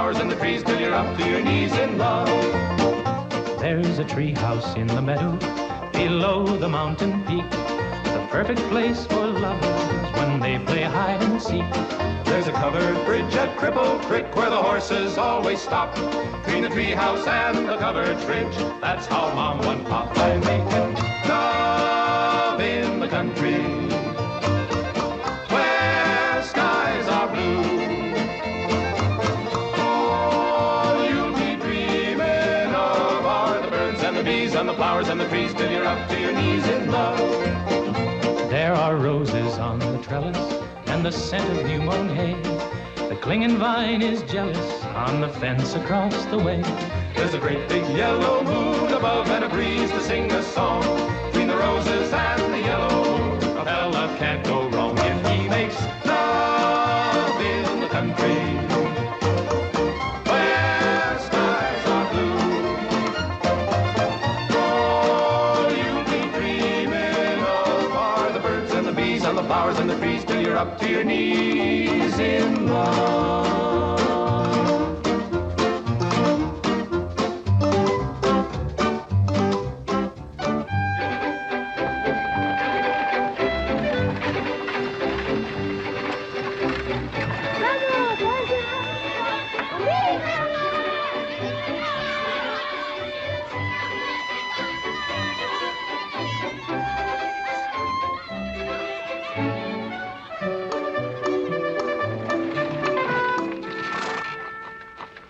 flowers and the trees till you're up to your knees in love. There's a tree house in the meadow below the mountain peak, the perfect place for lovers when they play hide and seek. There's a covered bridge at Cripple Creek where the horses always stop. Between the tree house and the covered bridge, that's how Mom won Pop. I'm making love in the country where skies are blue. All you'll be dreaming of are the birds and the bees and the flowers and the trees till you're up to your knees in love. There are roses on the trellis and the scent of new mown hay. The clinging vine is jealous on the fence across the way. There's a great big yellow moon above and a breeze to sing a song. Between the roses and the yellow moon, a fella can't go wrong if he makes love in the country where skies are blue. All you'll be dreaming of are the birds and the bees and the flowers and the trees till you're up to your knees in love.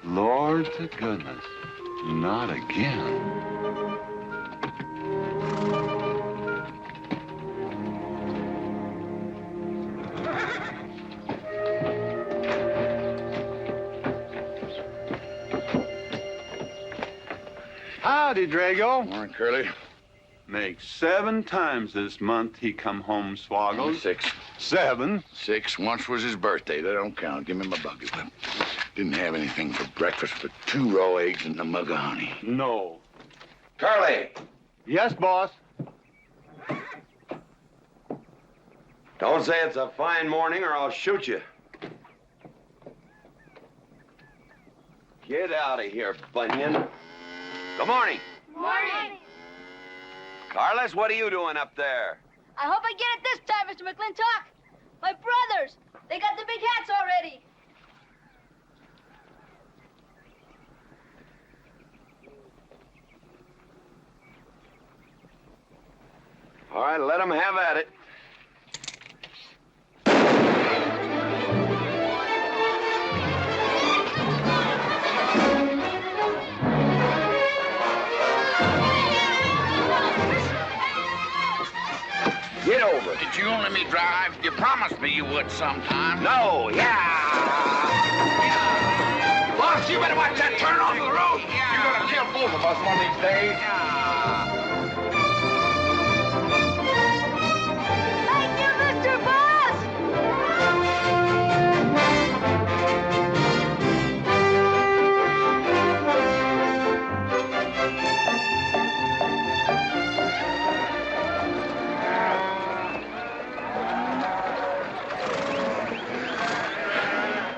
Lord to goodness, not again. Howdy, Drago. Morning, Curly. Makes 7 times this month he come home swoggles. 6. 7. 6. Once was his birthday. That don't count. Give me my bucket whip. Didn't have anything for breakfast but 2 raw eggs and a mug of honey. No. Curly, Yes, boss. don't say it's a fine morning or I'll shoot you. Get out of here, Bunyan. Good morning. Morning. Carlos, what are you doing up there? I hope I get it this time, Mr. Mclintock. My brothers, they got the big hats already. All right, let them have at it. Get over it. Did you let me drive? You promised me you would sometime. No, yeah. Boss, you better watch that turn onto the road. You're gonna kill both of us one of these days. Thank you, Mr. Boss.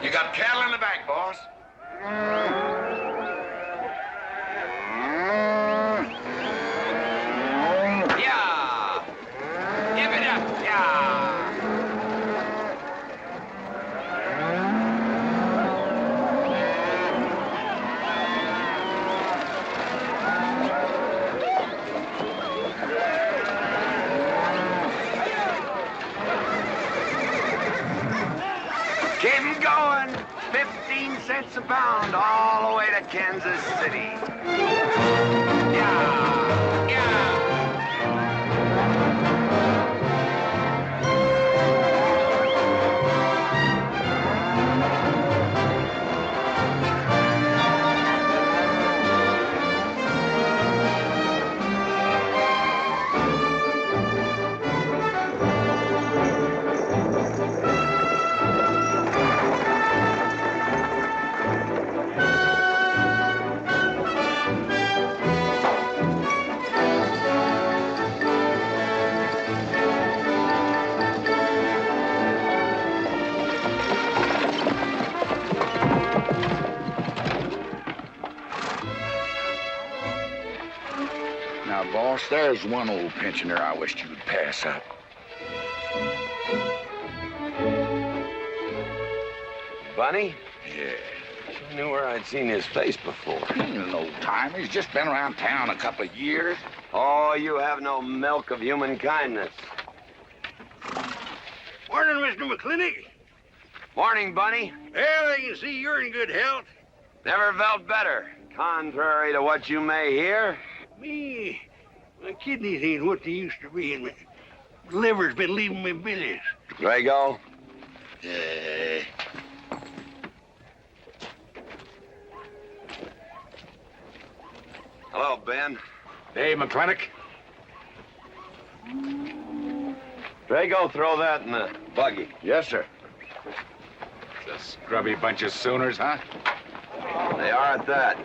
You got cattle in the back, boss. Yeah. Give it up. Yeah. Keep 'em going. 15 cents a pound all the way to Kansas City. Yeah. Yeah. There's one old pensioner I wished you'd pass up. Bunny? Yeah. I knew where I'd seen his face before. He's an old timer. He's just been around town a couple of years. Oh, you have no milk of human kindness. Morning, Mr. Mclintock. Morning, Bunny. Well, I can see you're in good health. Never felt better. Contrary to what you may hear. Me, my kidneys ain't what they used to be, and my liver's been leaving me bilious. Drago? Yeah. Hello, Ben. Hey, Mclintock. Drago, throw that in the buggy. Yes, sir. It's a scrubby bunch of Sooners, huh? They are at that.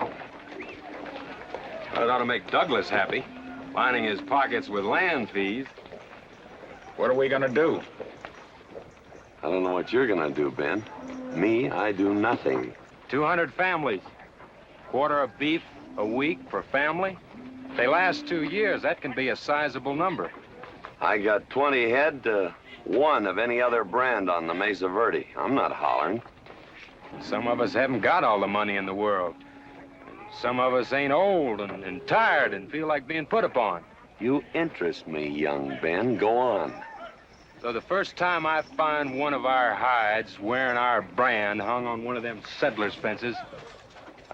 That ought to make Douglas happy, lining his pockets with land fees. What are we gonna do? I don't know what you're gonna do, Ben. Me, I do nothing. 200 families. Quarter of beef a week per family. They last 2 years. That can be a sizable number. I got 20 head to 1 of any other brand on the Mesa Verde. I'm not hollering. Some of us haven't got all the money in the world. Some of us ain't old and tired and feel like being put upon. You interest me, young Ben. Go on. So the first time I find one of our hides wearing our brand hung on one of them settlers' fences,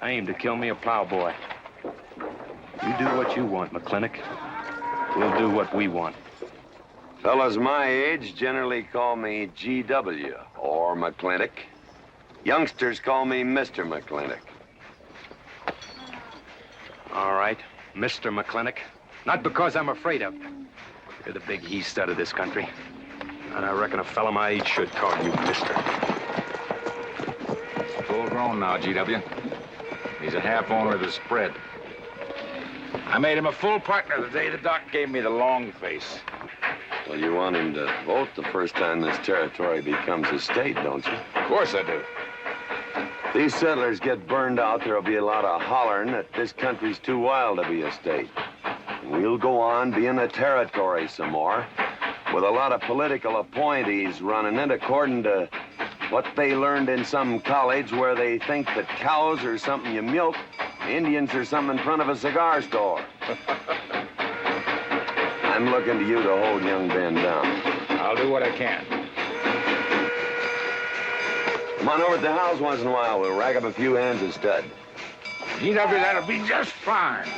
I aim to kill me a plowboy. You do what you want, Mclintock. We'll do what we want. Fellas my age generally call me GW or Mclintock. Youngsters call me Mr. Mclintock. All right, Mr. Mclintock. Not because I'm afraid of you. You're the big he-stud of this country. And I reckon a fella my age should call you Mister. Full grown now, GW. He's a half owner of the spread. I made him a full partner the day the doc gave me the long face. Well, you want him to vote the first time this territory becomes a state, don't you? Of course I do. If these settlers get burned out, there'll be a lot of hollering that this country's too wild to be a state. And we'll go on being a territory some more, with a lot of political appointees running it according to what they learned in some college where they think that cows are something you milk, Indians are something in front of a cigar store. I'm looking to you to hold young Ben down. I'll do what I can. Come on over to the house once in a while. We'll rack up a few hands of stud. GW, that'll be just fine.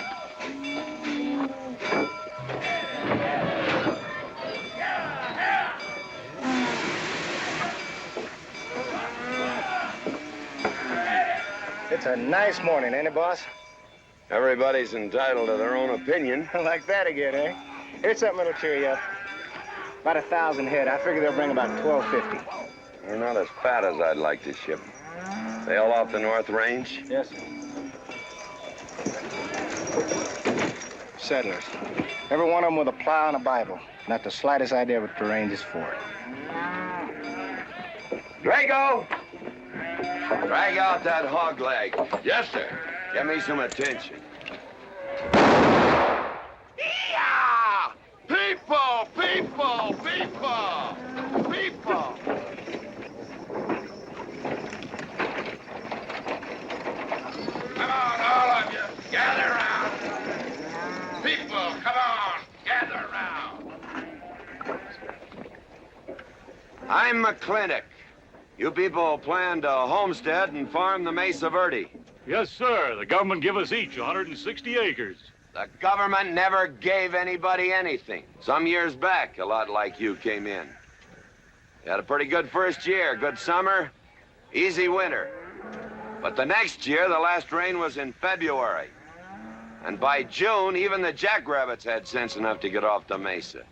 It's a nice morning, ain't it, boss? Everybody's entitled to their own opinion. Like that again, eh? Here's something that'll cheer you up. About 1,000 head. I figure they'll bring about 1,250. They're not as fat as I'd like to ship. They all off the North Range? Yes, sir. Settlers. Every one of them with a plow and a Bible. Not the slightest idea what the range is for. Drago! Drag out that hog leg. Yes, sir. Give me some attention. Yeah! People! People! People! People! Come on, all of you. Gather around. People, come on. Gather around. I'm Mclintock. You people plan to homestead and farm the Mesa Verde. Yes, sir. The government give us each 160 acres. The government never gave anybody anything. Some years back, a lot like you came in. You had a pretty good first year, good summer, easy winter. But the next year, the last rain was in February. And by June, even the jackrabbits had sense enough to get off the mesa.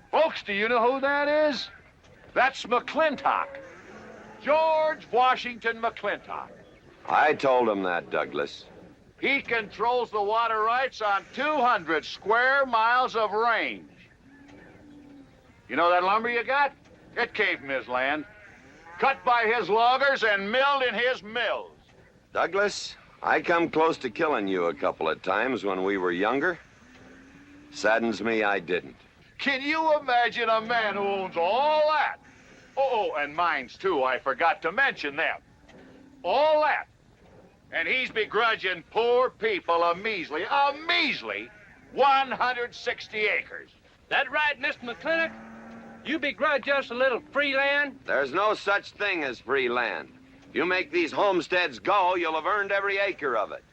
Folks, do you know who that is? That's Mclintock. George Washington Mclintock. I told him that, Douglas. He controls the water rights on 200 square miles of range. You know that lumber you got? It came from his land. Cut by his loggers and milled in his mills. Douglas, I come close to killing you a couple of times when we were younger. Saddens me I didn't. Can you imagine a man who owns all that? Oh, and mines too, I forgot to mention them. All that. And he's begrudging poor people a measly 160 acres. That right, Mr. Mclintock? You begrudge us a little free land? There's no such thing as free land. If you make these homesteads go, you'll have earned every acre of it.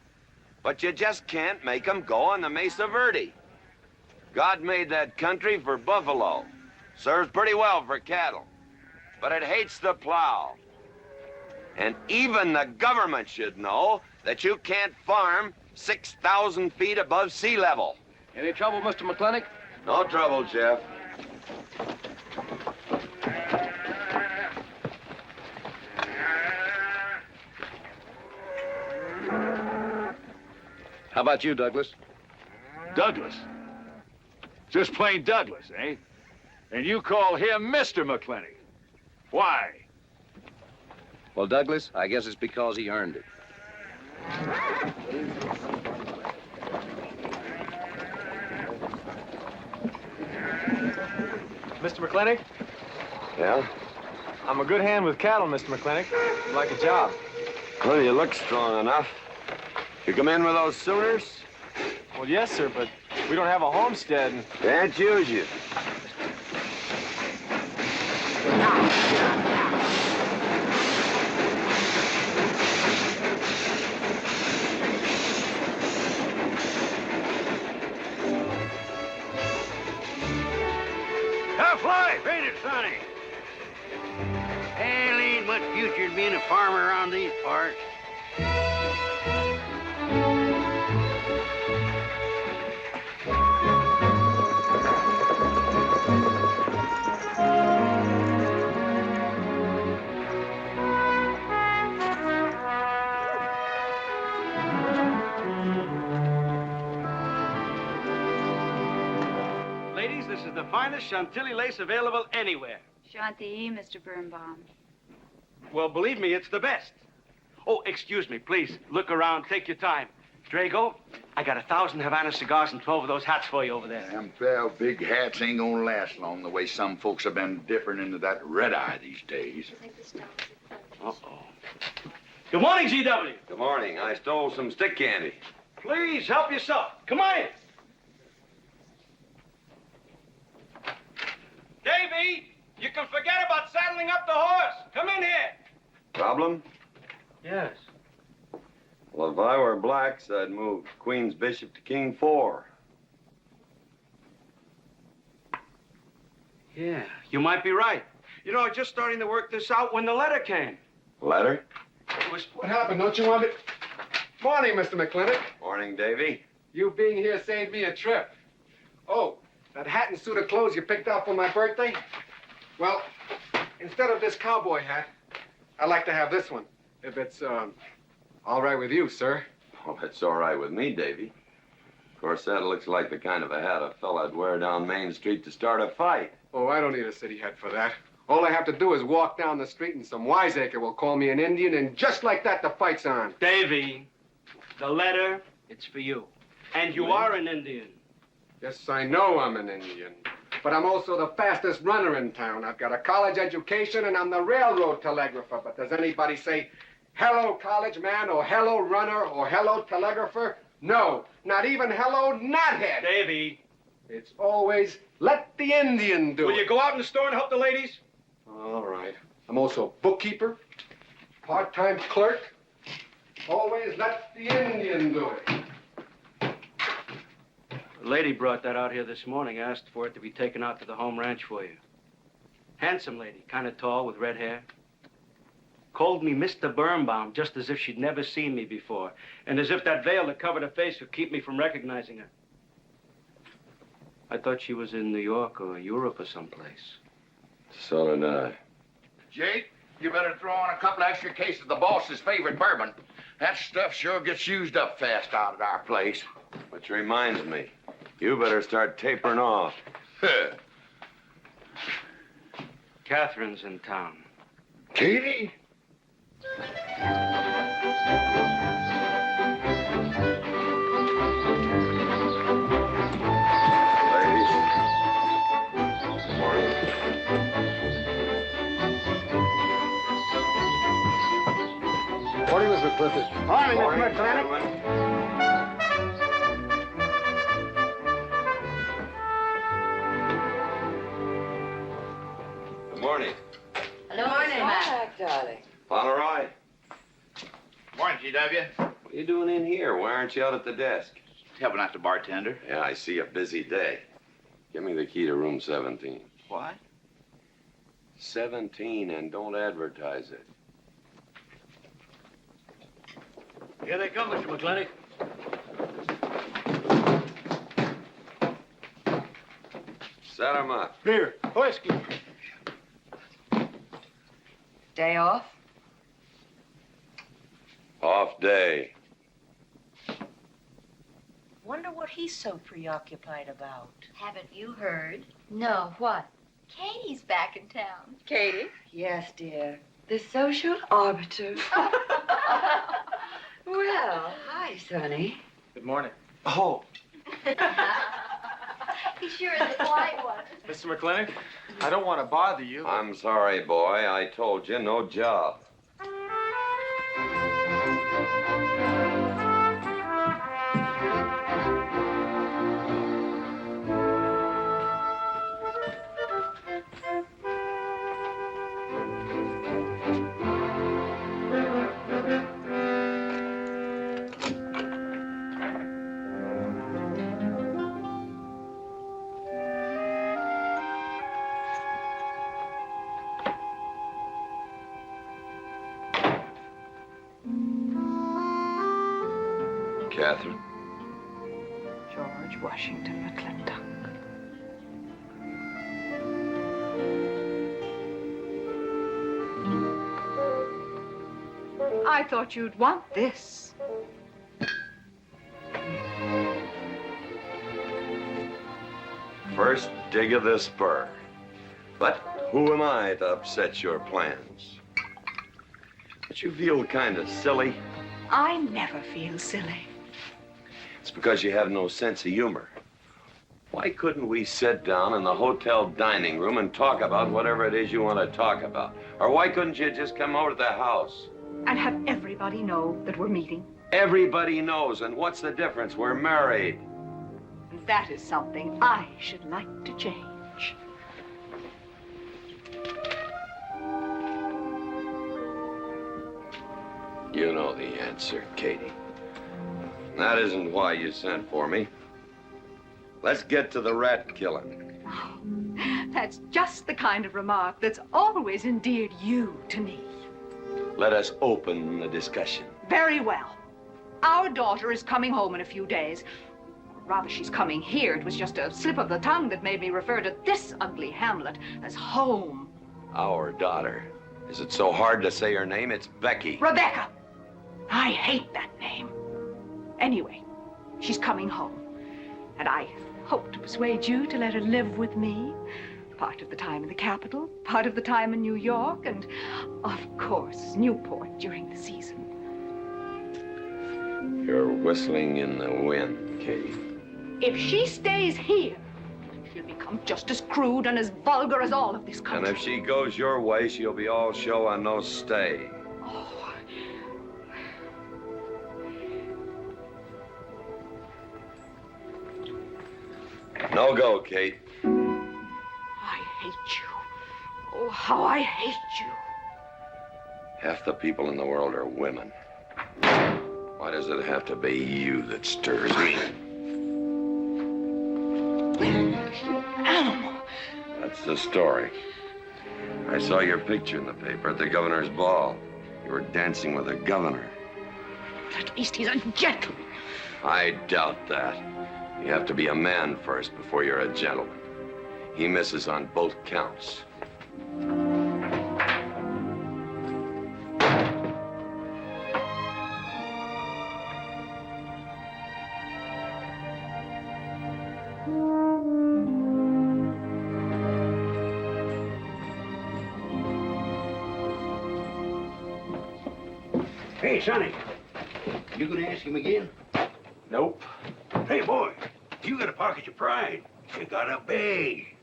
But you just can't make them go on the Mesa Verde. God made that country for buffalo. Serves pretty well for cattle. But it hates the plow. And even the government should know that you can't farm 6,000 feet above sea level. Any trouble, Mr. Mclintock? No trouble, Jeff. How about you, Douglas? Douglas? Just plain Douglas, eh? And you call him Mr. Mclintock. Why? Well, Douglas, I guess it's because he earned it. Mr. McClintock? Yeah? I'm a good hand with cattle, Mr. McClintock. I'd like a job. Well, you look strong enough. You come in with those Sooners? Well, yes, sir, but we don't have a homestead. Can't use you. Tough life, ain't it, Sonny? Hell, ain't much future in being a farmer around these parts. Ladies, this is the finest Chantilly lace available anywhere. Chantilly, Mr. Birnbaum. Well, believe me, it's the best. Oh, excuse me, please. Look around. Take your time. Drago, I got 1,000 Havana cigars and 12 of those hats for you over there. Them 12 big hats ain't gonna last long the way some folks have been dipping into that red eye these days. Uh-oh. Good morning, GW. Good morning. I stole some stick candy. Please, help yourself. Come on in. Davy, you can forget about saddling up the horse. Come in here. Problem? Yes. Well, if I were blacks, I'd move Queen's Bishop to King 4. Yeah, you might be right. You know, I was just starting to work this out when the letter came. Letter? It was... What happened? Don't you want it? Morning, Mr. McClintock. Morning, Davy. You being here saved me a trip. Oh, that hat and suit of clothes you picked out for my birthday? Well, instead of this cowboy hat, I'd like to have this one. If it's, all right with you, sir. Well, it's all right with me, Davy. Of course, that looks like the kind of a hat a fella'd wear down Main Street to start a fight. Oh, I don't need a city hat for that. All I have to do is walk down the street and some wiseacre will call me an Indian, and just like that, the fight's on. Davy, the letter, it's for you. And you are an Indian. Yes, I know I'm an Indian. But I'm also the fastest runner in town. I've got a college education, and I'm the railroad telegrapher. But does anybody say, hello, college man, or hello, runner, or hello, telegrapher? No, not even hello, knothead. Davy. It's always, let the Indian do it. Will you go out in the store and help the ladies? All right. I'm also bookkeeper, part-time clerk. Always let the Indian do it. The lady brought that out here this morning, asked for it to be taken out to the home ranch for you. Handsome lady, kind of tall with red hair. Called me Mr. Birnbaum, just as if she'd never seen me before, and as if that veil that covered her face would keep me from recognizing her. I thought she was in New York or Europe or someplace. So did I. Jake, you better throw on a couple extra cases of the boss's favorite bourbon. That stuff sure gets used up fast out at our place. Which reminds me, you better start tapering off. Catherine's in town. Katie? Mr. Clifford. Morning, Morning, Mr. McClintock. gentlemen. Good morning. Hello, morning, Matt. Darling. Pomeroy, Morning, GW. what are you doing in here? Why aren't you out at the desk? Helping out the bartender. Yeah, I see a busy day. Give me the key to room 17. What? 17, and don't advertise it. Here they come, Mr. McClintock. Set 'em up. Here, whiskey. Day off? Off day. Wonder what he's so preoccupied about. Haven't you heard? No, what? Katie's back in town. Katie? Yes, dear. The social arbiter. Well, hi, Sonny. Good morning. Oh, He sure is a quiet one. Mr. McClintock, I don't want to bother you. I'm sorry, boy. I told you, no job. Catherine? George Washington Mclintock. I thought you'd want this. First dig of the spur. But who am I to upset your plans? But you feel kind of silly. I never feel silly. It's because you have no sense of humor. Why couldn't we sit down in the hotel dining room and talk about whatever it is you want to talk about? Or why couldn't you just come over to the house? And have everybody know that we're meeting. Everybody knows, and what's the difference? We're married. And that is something I should like to change. You know the answer, Katie. That isn't why you sent for me. Let's get to the rat killing. That's just the kind of remark that's always endeared you to me. Let us open the discussion. Very well. Our daughter is coming home in a few days. Rather, she's coming here. It was just a slip of the tongue that made me refer to this ugly hamlet as home. Our daughter. Is it so hard to say her name? It's Becky. Rebecca! I hate that name. Anyway, she's coming home. And I hope to persuade you to let her live with me. Part of the time in the capital, part of the time in New York, and, of course, Newport during the season. You're whistling in the wind, Katie. If she stays here, she'll become just as crude and as vulgar as all of this country. And if she goes your way, she'll be all show and no stay. Oh. No go, Kate. I hate you. Oh, how I hate you. Half the people in the world are women. Why does it have to be you that stirs me? Animal. That's the story. I saw your picture in the paper at the governor's ball. You were dancing with the governor. At least he's a gentleman. I doubt that. You have to be a man first before you're a gentleman. He misses on both counts. Hey, Sonny, you gonna ask him again? Nope. Hey, boy, you gotta pocket your pride. You gotta beg.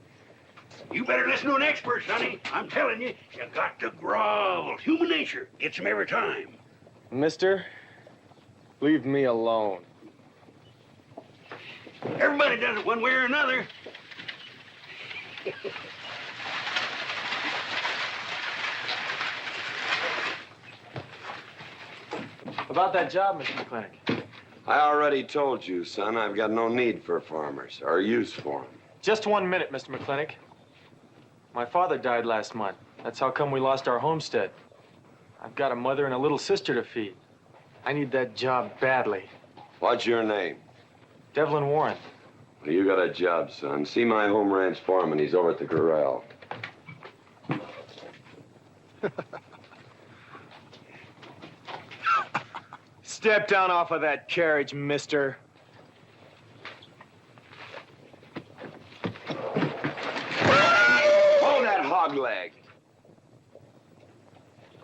You better listen to an expert, Sonny. I'm telling you, you got to grovel. Human nature gets him every time. Mister, leave me alone. Everybody does it one way or another. About that job, Mr. Mclintock. I already told you, son, I've got no need for farmers or use for them. Just 1 minute, Mr. Mclintock. My father died last month. That's how come we lost our homestead. I've got a mother and a little sister to feed. I need that job badly. What's your name? Devlin Warren. Well, you got a job, son. See my home ranch foreman. He's over at the corral. Step down off of that carriage, mister. Hold that hog leg.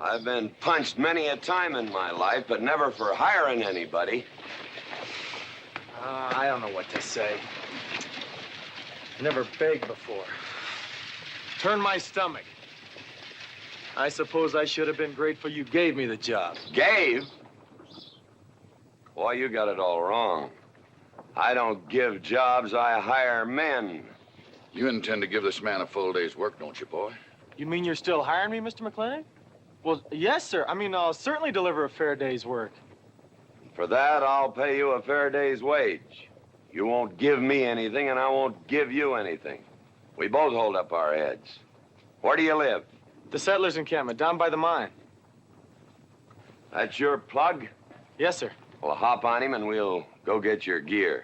I've been punched many a time in my life, but never for hiring anybody. I don't know what to say. Never begged before. Turn my stomach. I suppose I should have been grateful you gave me the job. Gave? Boy, you got it all wrong. I don't give jobs, I hire men. You intend to give this man a full day's work, don't you, boy? You mean you're still hiring me, Mr. McClintock? Well, yes, sir. I mean, I'll certainly deliver a fair day's work. For that, I'll pay you a fair day's wage. You won't give me anything, and I won't give you anything. We both hold up our heads. Where do you live? The settlers' encampment, down by the mine. That's your plug? Yes, sir. Well, hop on him, and we'll go get your gear.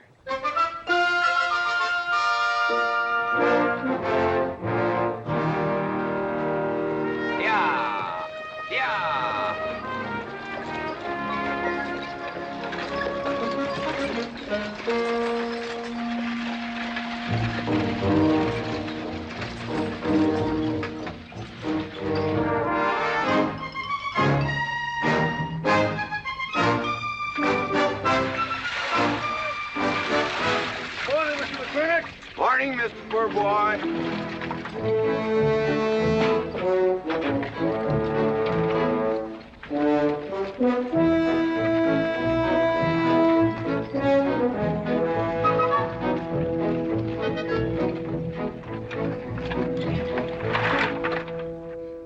Yeah! Yeah! Morning, Mr. Poor Boy.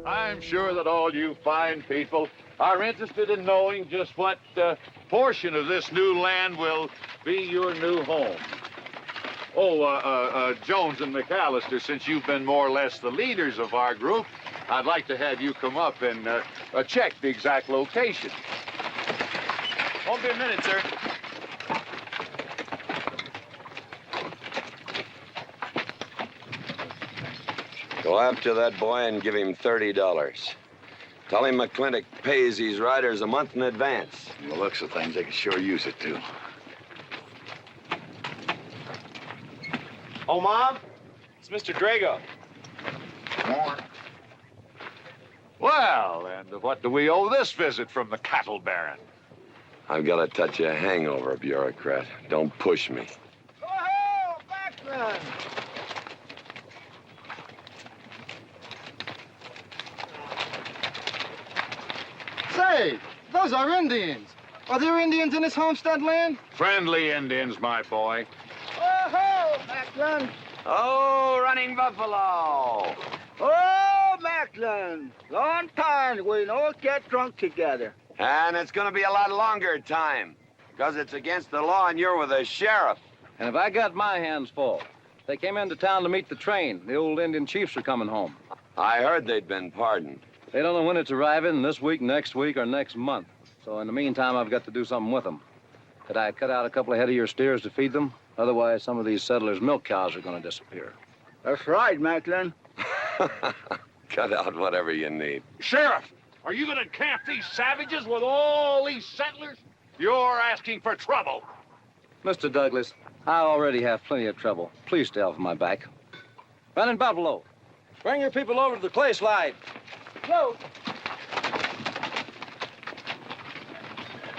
I'm sure that all you fine people are interested in knowing just what portion of this new land will be your new home. Oh, Jones and McAllister, since you've been more or less the leaders of our group, I'd like to have you come up and check the exact location. Won't be a minute, sir. Go after that boy and give him $30. Tell him McClintock pays these riders a month in advance. The looks of things, they can sure use it, too. Oh, Mom? It's Mr. Drago. Well, and what do we owe this visit from the cattle baron? I've got a touch of hangover, bureaucrat. Don't push me. Oh, background. Say, those are Indians. Are there Indians in this homestead land? Friendly Indians, my boy. Oh, Macklin. Oh, running buffalo. Oh, Macklin. Long time we don't get drunk together. And it's going to be a lot longer time, because it's against the law and you're with the sheriff. And if I got my hands full, they came into town to meet the train. The old Indian chiefs are coming home. I heard they'd been pardoned. They don't know when it's arriving, this week, next week, or next month. So in the meantime, I've got to do something with them. Could I cut out a couple of head of your steers to feed them? Otherwise, some of these settlers' milk cows are going to disappear. That's right, Macklin. Cut out whatever you need. Sheriff, are you going to camp these savages with all these settlers? You're asking for trouble. Mr. Douglas, I already have plenty of trouble. Please stay off my back. Running Buffalo, bring your people over to the clay slide. Go.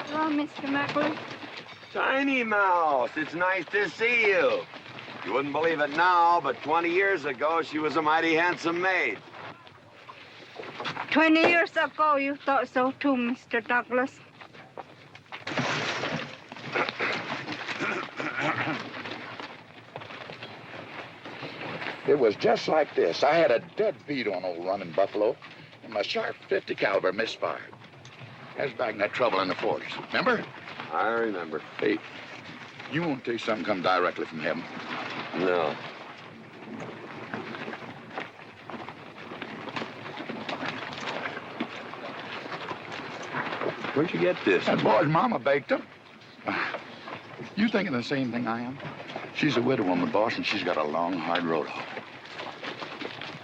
Hello, Mr. Macklin. Tiny Mouse, it's nice to see you. You wouldn't believe it now, but 20 years ago, she was a mighty handsome maid. 20 years ago, you thought so too, Mr. Douglas. It was just like this. I had a dead beat on old running buffalo, and my sharp 50 caliber misfired. I was back in that trouble in the forest. Remember? I remember. Hey, you want to tell you something come directly from heaven? No. Where'd you get this? That boy's mama baked them. You thinking the same thing I am? She's a widow woman, boss, and she's got a long, hard road home.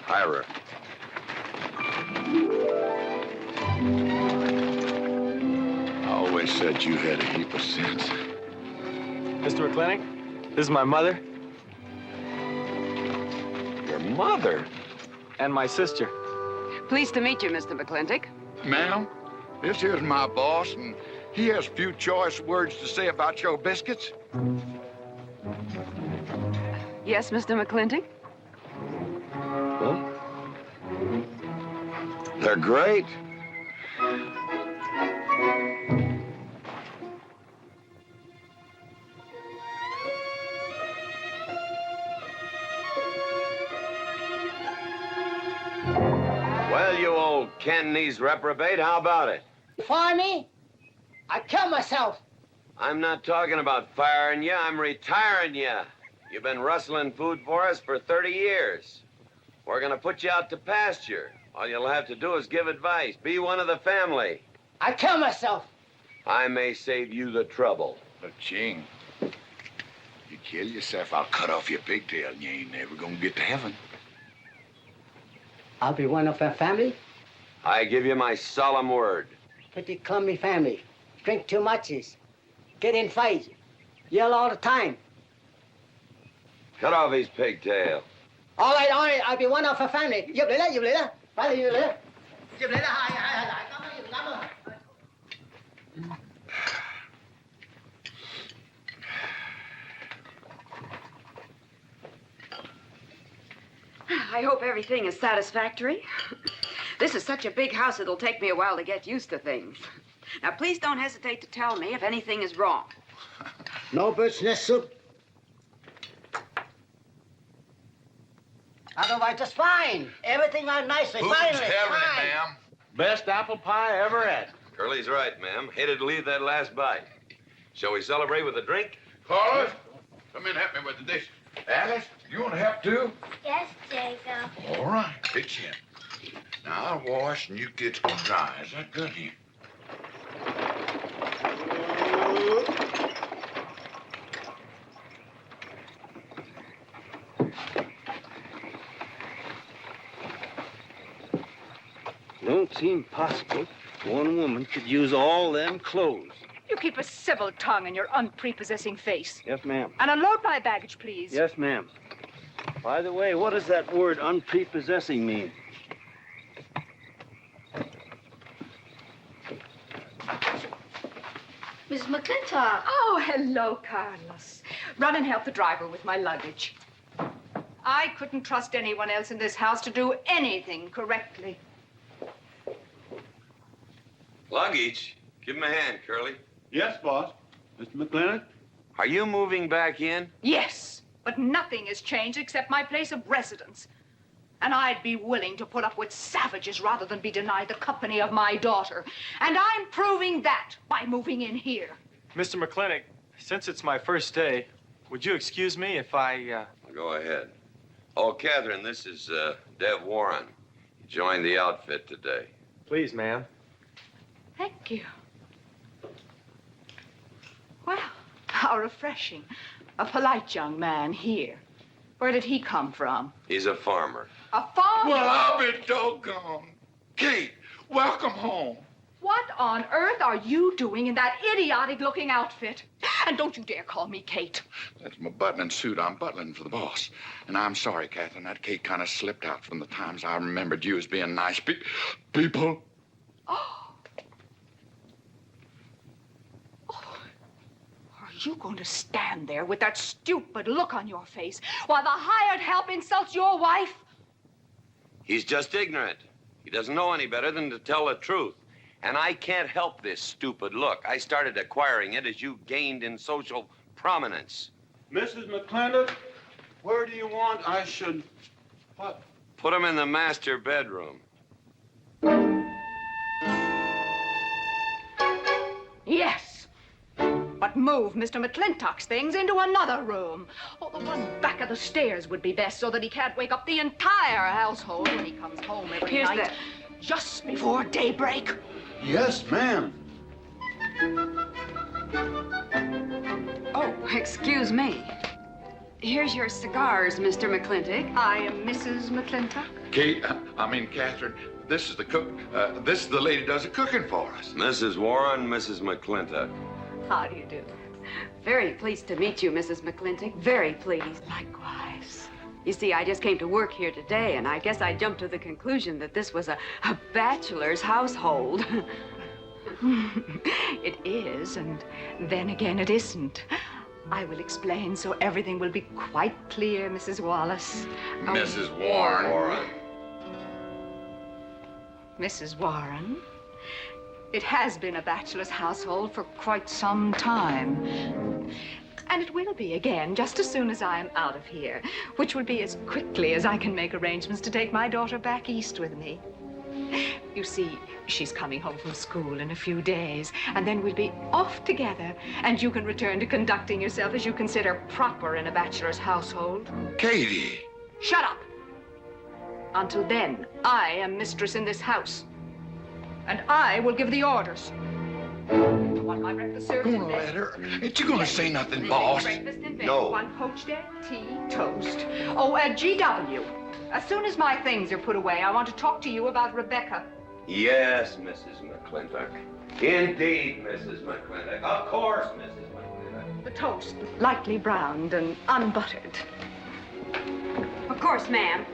Hire her. I always said you had a heap of sense. Mr. McClintock, this is my mother. Your mother? And my sister. Pleased to meet you, Mr. McClintock. Ma'am, this here's my boss, and he has a few choice words to say about your biscuits. Yes, Mr. McClintock? Well, they're great. Well, you old Ken-knees reprobate, how about it? Fire me? I kill myself. I'm not talking about firing you, I'm retiring you. You've been rustling food for us for 30 years. We're gonna put you out to pasture. All you'll have to do is give advice. Be one of the family. I kill myself. I may save you the trouble. But, Ching, you kill yourself, I'll cut off your pigtail, and you ain't never gonna get to heaven. I'll be one of our family. I give you my solemn word. Pretty clumsy family. Drink too much, get in fights, yell all the time. Cut off his pigtail. All right, I'll be one of our family. Giúp lấy đó. Phải là giúp lấy đó. Giúp lấy đó, hai. Cảm ơn. I hope everything is satisfactory. This is such a big house, it'll take me a while to get used to things. Now, please don't hesitate to tell me if anything is wrong. No bird's nest soup. Otherwise, just fine. Everything on nicely, finally. ma'am? Best apple pie I ever had. Curly's right, ma'am. Hated to leave that last bite. Shall we celebrate with a drink? Carlos, come in and help me with the dish. Alice, you want to help too? Yes, Jacob. All right, pitch in. Now I'll wash and you kids can dry. Is that good here? Don't seem possible one woman could use all them clothes. You keep a civil tongue in your unprepossessing face. Yes, ma'am. And unload my baggage, please. Yes, ma'am. By the way, what does that word unprepossessing mean? Miss Mclintock. Oh, hello, Carlos. Run and help the driver with my luggage. I couldn't trust anyone else in this house to do anything correctly. Luggage? Give him a hand, Curly. Yes, boss. Mr. McClintock? Are you moving back in? Yes, but nothing has changed except my place of residence. And I'd be willing to put up with savages rather than be denied the company of my daughter. And I'm proving that by moving in here. Mr. McClintock, since it's my first day, would you excuse me if I, Go ahead. Oh, Catherine, this is Dev Warren. He joined the outfit today. Please, ma'am. Thank you. Well, how refreshing. A polite young man here. Where did he come from? He's a farmer. A farmer? Well, I'll be doggone. Kate, welcome home. What on earth are you doing in that idiotic-looking outfit? And don't you dare call me Kate. That's my butling suit. I'm butling for the boss. And I'm sorry, Catherine. That Kate kind of slipped out from the times I remembered you as being nice people. Oh. Are you going to stand there with that stupid look on your face while the hired help insults your wife? He's just ignorant. He doesn't know any better than to tell the truth. And I can't help this stupid look. I started acquiring it as you gained in social prominence. Mrs. McClintock, where do you want I should What? Put him in the master bedroom. Yes. But move Mr. Mclintock's things into another room. Oh, the one back of the stairs would be best so that he can't wake up the entire household when he comes home every Here's night. Just before daybreak. Yes, ma'am. Oh, excuse me. Here's your cigars, Mr. McClintock. I am Mrs. McClintock. Catherine, this is the cook. This is the lady does the cooking for us. Mrs. Warren, Mrs. Mclintock. How do you do? Very pleased to meet you, Mrs. McClintock. Very pleased. Likewise. You see, I just came to work here today, and I guess I jumped to the conclusion that this was a bachelor's household. It is, and then again it isn't. I will explain so everything will be quite clear, Mrs. Wallace. Mrs. Warren. Mrs. Warren, it has been a bachelor's household for quite some time. And it will be again just as soon as I am out of here, which will be as quickly as I can make arrangements to take my daughter back east with me. You see, she's coming home from school in a few days, and then we'll be off together, and you can return to conducting yourself as you consider proper in a bachelor's household. Katie. Shut up! Until then, I am mistress in this house, and I will give the orders. I want my breakfast served in bed. Let her. Ain't you gonna say nothing, boss? Breakfast in bed. No. 1 poached egg, tea, toast. Oh, GW. As soon as my things are put away, I want to talk to you about Rebecca. Yes, Mrs. McClintock. Indeed, Mrs. McClintock. Of course, Mrs. McClintock. The toast, lightly browned and unbuttered. Of course, ma'am.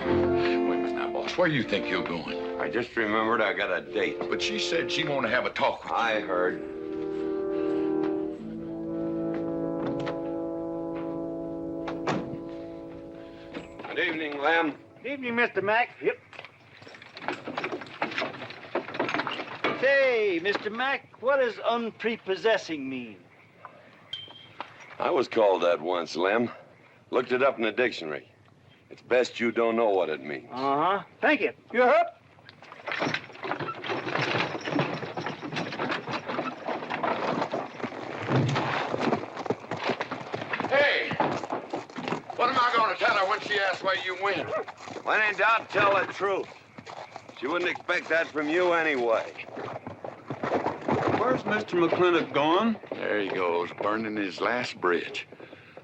Wait a minute now, boss. Where you think you're going? I just remembered I got a date. But she said she want to have a talk with you. I heard. Good evening, Lem. Evening, Mr. Mack. Yep. Say, Mr. Mack, what does unprepossessing mean? I was called that once, Lem. Looked it up in the dictionary. It's best you don't know what it means. Uh-huh. Thank you. You're up. Hey! What am I gonna tell her when she asks where you went? When in doubt, tell the truth. She wouldn't expect that from you anyway. Where's Mr. McClintock going? There he goes, burning his last bridge.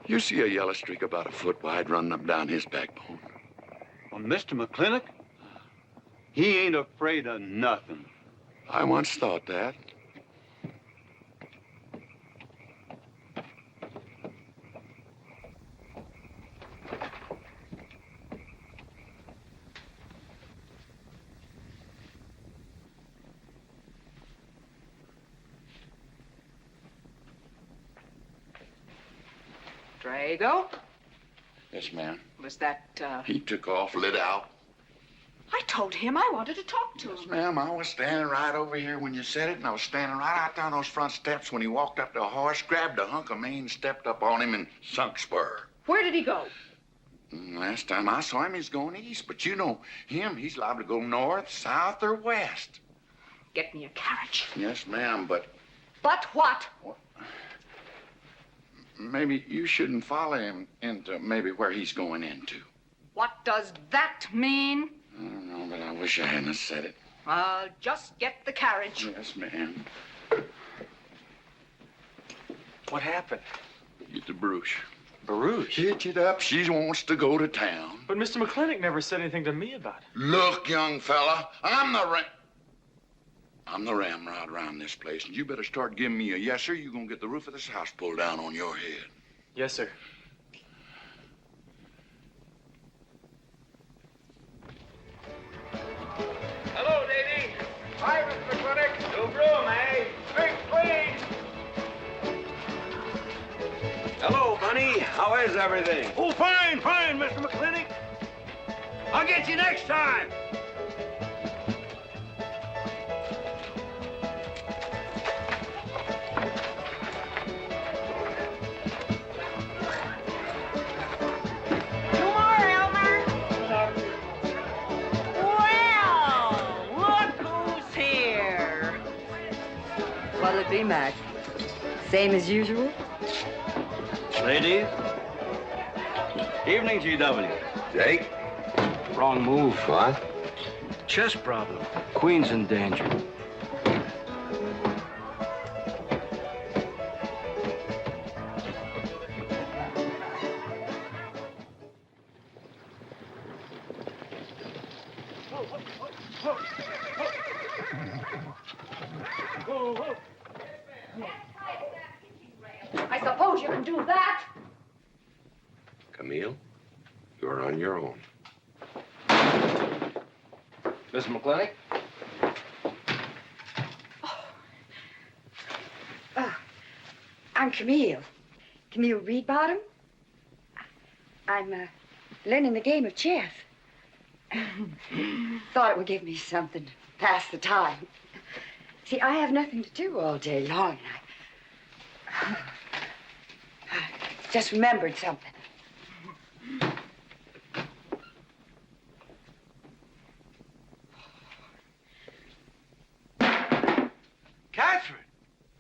You see a yellow streak about a foot wide running up down his backbone. Well, Mr. McClintock? He ain't afraid of nothing. I once thought that. Drago? Yes, ma'am. Was that, He took off, lit out. I told him I wanted to talk to him. Ma'am, I was standing right over here when you said it, and I was standing right out there on those front steps when he walked up to a horse, grabbed a hunk of mane, stepped up on him, and sunk spur. Where did he go? Last time I saw him, he's going east. But you know him, he's liable to go north, south, or west. Get me a carriage. Yes, ma'am, but But what? maybe you shouldn't follow him into maybe where he's going into. What does that mean? I don't know, but I wish I hadn't said it. I'll just get the carriage. Yes, ma'am. What happened? Get the Bruce. Baruch? Hitch it up. She wants to go to town. But Mr. McClintock never said anything to me about it. Look, young fella, I'm the ramrod around this place, and you better start giving me a yes, sir. You're gonna get the roof of this house pulled down on your head. Yes, sir. Hello, Davy. Hi, Mr. McClintock. New broom, eh? Big clean. Hello, Bunny. How is everything? Oh, fine, fine, Mr. McClintock. I'll get you next time. How'll it be, Mac? Same as usual? Ladies. Evening, GW. Jake? Wrong move. What? Chess problem. Queen's in danger. I suppose you can do that. Camille, you're on your own. Mr. Mclintock? I'm Camille. Camille Reedbottom. I'm learning the game of chess. Thought it would give me something to pass the time. See, I have nothing to do all day long, and I just remembered something. Catherine,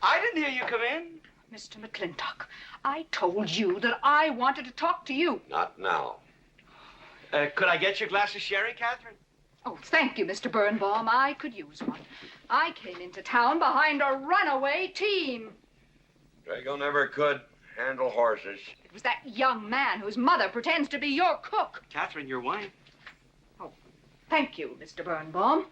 I didn't hear you come in. Mr. Mclintock, I told you that I wanted to talk to you. Not now. Could I get you a glass of sherry, Catherine? Oh, thank you, Mr. Birnbaum. I could use one. I came into town behind a runaway team. Drago never could handle horses. It was that young man whose mother pretends to be your cook. Catherine, your wine. Oh, thank you, Mr. Birnbaum.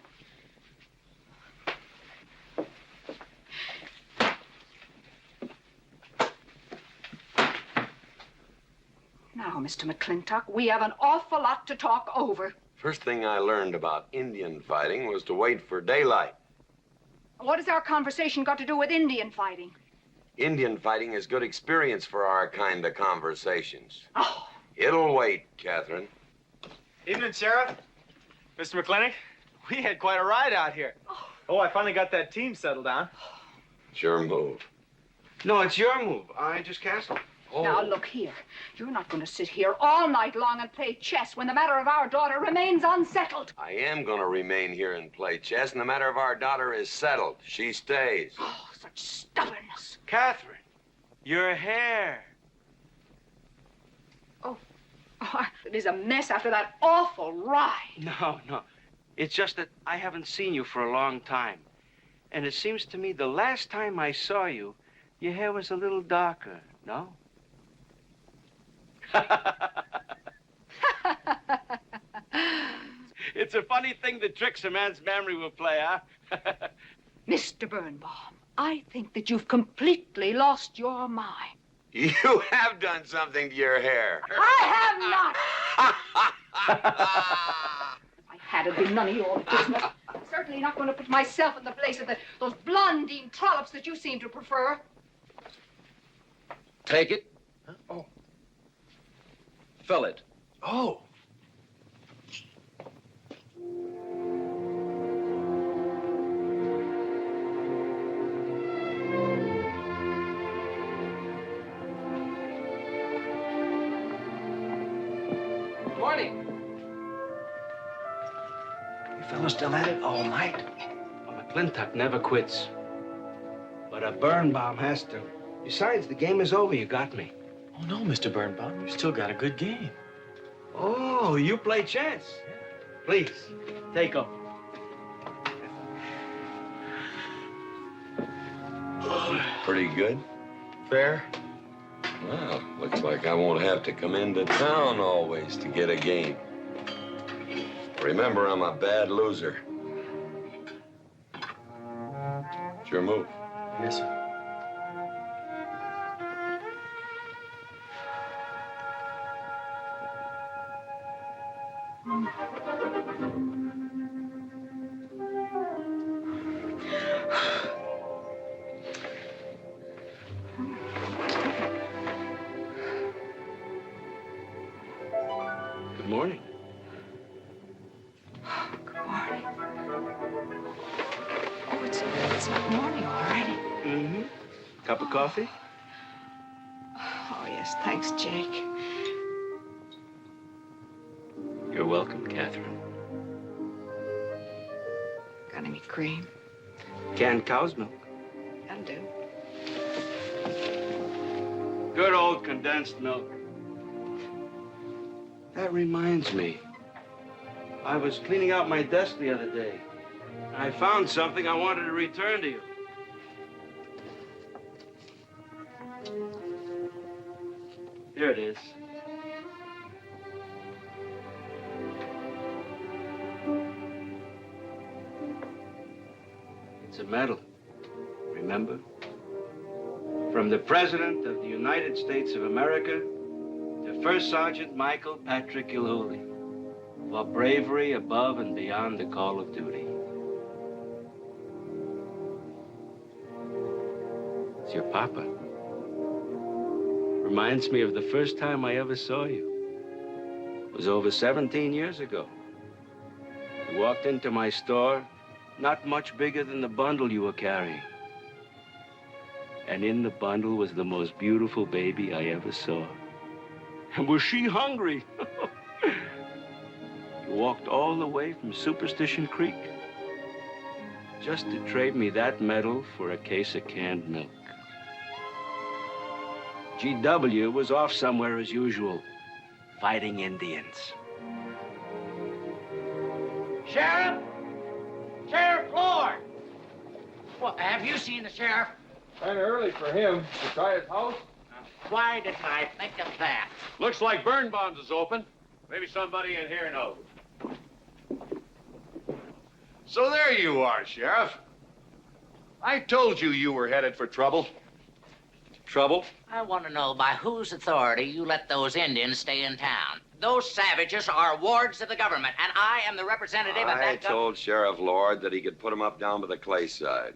Now, Mr. Mclintock, we have an awful lot to talk over. First thing I learned about Indian fighting was to wait for daylight. What has our conversation got to do with Indian fighting? Indian fighting is good experience for our kind of conversations. Oh. It'll wait, Catherine. Evening, Sheriff. Mr. Mclintock, we had quite a ride out here. Oh, I finally got that team settled down. It's your move. No, it's your move. I just castled. Oh. Now, look here. You're not going to sit here all night long and play chess when the matter of our daughter remains unsettled. I am going to remain here and play chess, and the matter of our daughter is settled. She stays. Oh, such stubbornness. Catherine, your hair. Oh, it is a mess after that awful ride. No. It's just that I haven't seen you for a long time. And it seems to me the last time I saw you, your hair was a little darker, no? It's a funny thing that tricks a man's memory will play, huh? Mr. Birnbaum, I think that you've completely lost your mind. You have done something to your hair. I have not. If I had, it'd be none of your business. I'm certainly not going to put myself in the place of those blondine trollops that you seem to prefer. Take it. Huh? Oh. Fill it. Oh. Good morning. You fellas still at it all night? Well, Mclintock never quits. But a Birnbaum has to. Besides, the game is over. You got me. Oh, no, Mr. Birnbaum. You still got a good game. Oh, you play chess? Please, take them. Pretty good. Fair. Well, looks like I won't have to come into town always to get a game. Remember, I'm a bad loser. It's your move. Yes, sir. Good morning. Good morning. Oh, it's not morning already. Mm-hmm. Cup of coffee? Oh, yes, thanks, Jake. You're welcome, Catherine. Got any cream? Canned cow's milk. A can do. Good old condensed milk. That reminds me. I was cleaning out my desk the other day. I found something I wanted to return to you. Here it is. It's a medal, remember? From the President of the United States of America to First Sergeant Michael Patrick Gilhooly for bravery above and beyond the call of duty. It's your papa. Reminds me of the first time I ever saw you. It was over 17 years ago. You walked into my store, not much bigger than the bundle you were carrying. And in the bundle was the most beautiful baby I ever saw. And was she hungry? You walked all the way from Superstition Creek just to trade me that medal for a case of canned milk. GW was off somewhere as usual, fighting Indians. Sheriff! Sheriff Lord! Well, have you seen the sheriff? Kind of early for him. To try his house? Why didn't I think of that? Looks like Birnbaum's is open. Maybe somebody in here knows. So there you are, Sheriff. I told you you were headed for trouble. Trouble? I want to know by whose authority you let those Indians stay in town. Those savages are wards of the government, and I am the representative of I that told Sheriff Lord that he could put him up down by the clay side.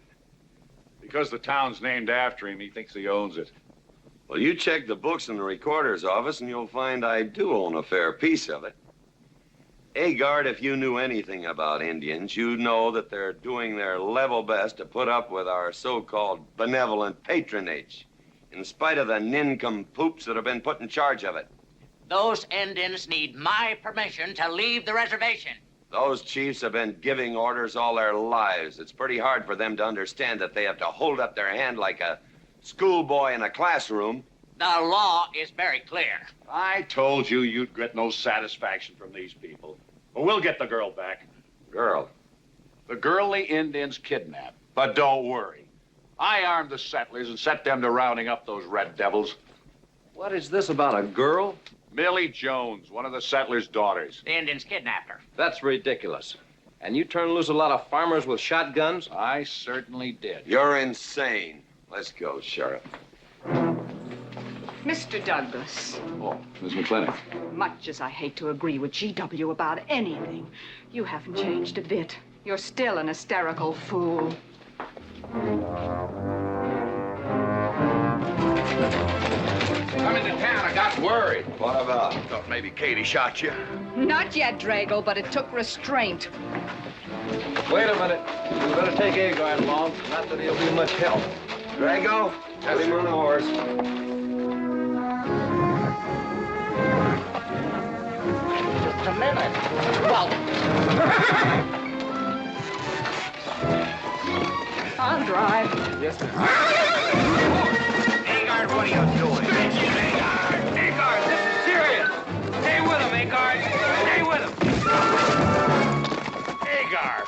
Because the town's named after him, he thinks he owns it. Well, you check the books in the recorder's office, and you'll find I do own a fair piece of it. Agard, if you knew anything about Indians, you'd know that they're doing their level best to put up with our so-called benevolent patronage, in spite of the nincompoops that have been put in charge of it. Those Indians need my permission to leave the reservation. Those chiefs have been giving orders all their lives. It's pretty hard for them to understand that they have to hold up their hand like a schoolboy in a classroom. The law is very clear. I told you you'd get no satisfaction from these people. Well, we'll get the girl back. Girl? The girl the Indians kidnapped. But don't worry. I armed the settlers and set them to rounding up those red devils. What is this about a girl? Millie Jones, one of the settlers' daughters. The Indians kidnapped her. That's ridiculous. And you turn loose a lot of farmers with shotguns? I certainly did. You're insane. Let's go, Sheriff. Mr. Douglas, Oh, Miss Mclintock. much as I hate to agree with GW about anything, you haven't changed a bit. You're still an hysterical fool. Coming to town, I got worried. What about? Thought maybe Katie shot you. Not yet, Drago, but it took restraint. Wait a minute. You better take Agard along. Not that he'll be much help. Drago, put him on a horse. Just a minute. Well, I'll drive. Yes, sir. Agard, what are you doing? Agard, this is serious. Stay with him, Agard. Stay with him. Agar,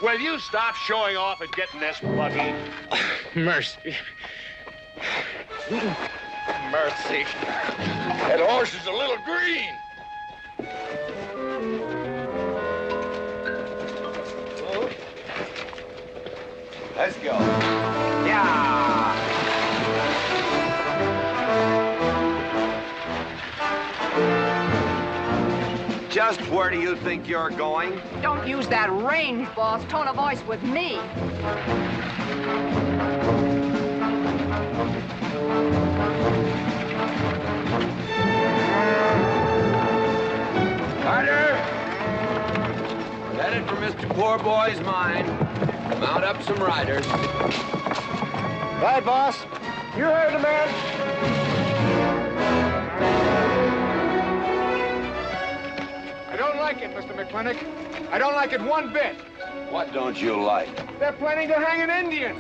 will you stop showing off and get in this buggy? Mercy. Mercy. That horse is a little green. Let's go. yeah. Just where do you think you're going? Don't use that range, boss. Tone of voice with me. Carter! We're headed for Mr. Poor Boy's mine. Mount up some riders. Right, boss. You heard the man. I don't like it, Mr. Mclintock. I don't like it one bit. What don't you like? They're planning to hang an Indian.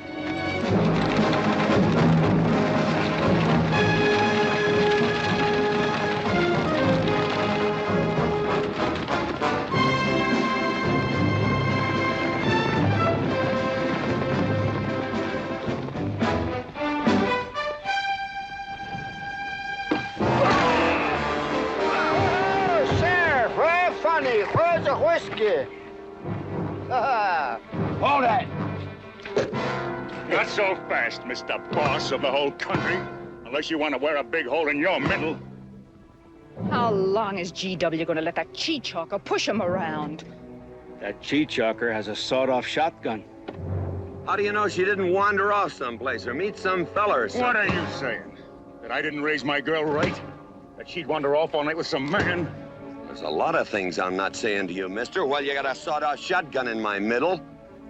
here. Hold that! Not so fast, Mr. Boss of the whole country. Unless you want to wear a big hole in your middle. How long is GW going to let that cheat-chalker push him around? That cheat-chalker has a sawed-off shotgun. How do you know she didn't wander off someplace or meet some fella or something? What are you saying? That I didn't raise my girl right? That she'd wander off all night with some man? There's a lot of things I'm not saying to you, mister. Well, you got a sawed-off shotgun in my middle.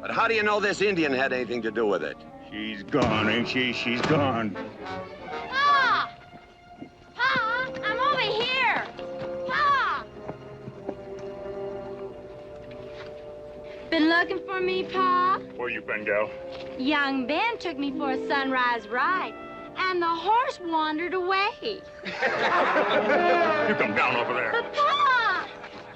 But how do you know this Indian had anything to do with it? She's gone, ain't she? She's gone. Pa! Pa! I'm over here! Pa! Been looking for me, Pa? Where you been, gal? Young Ben took me for a sunrise ride, and the horse wandered away. You come down over there. But, Pa!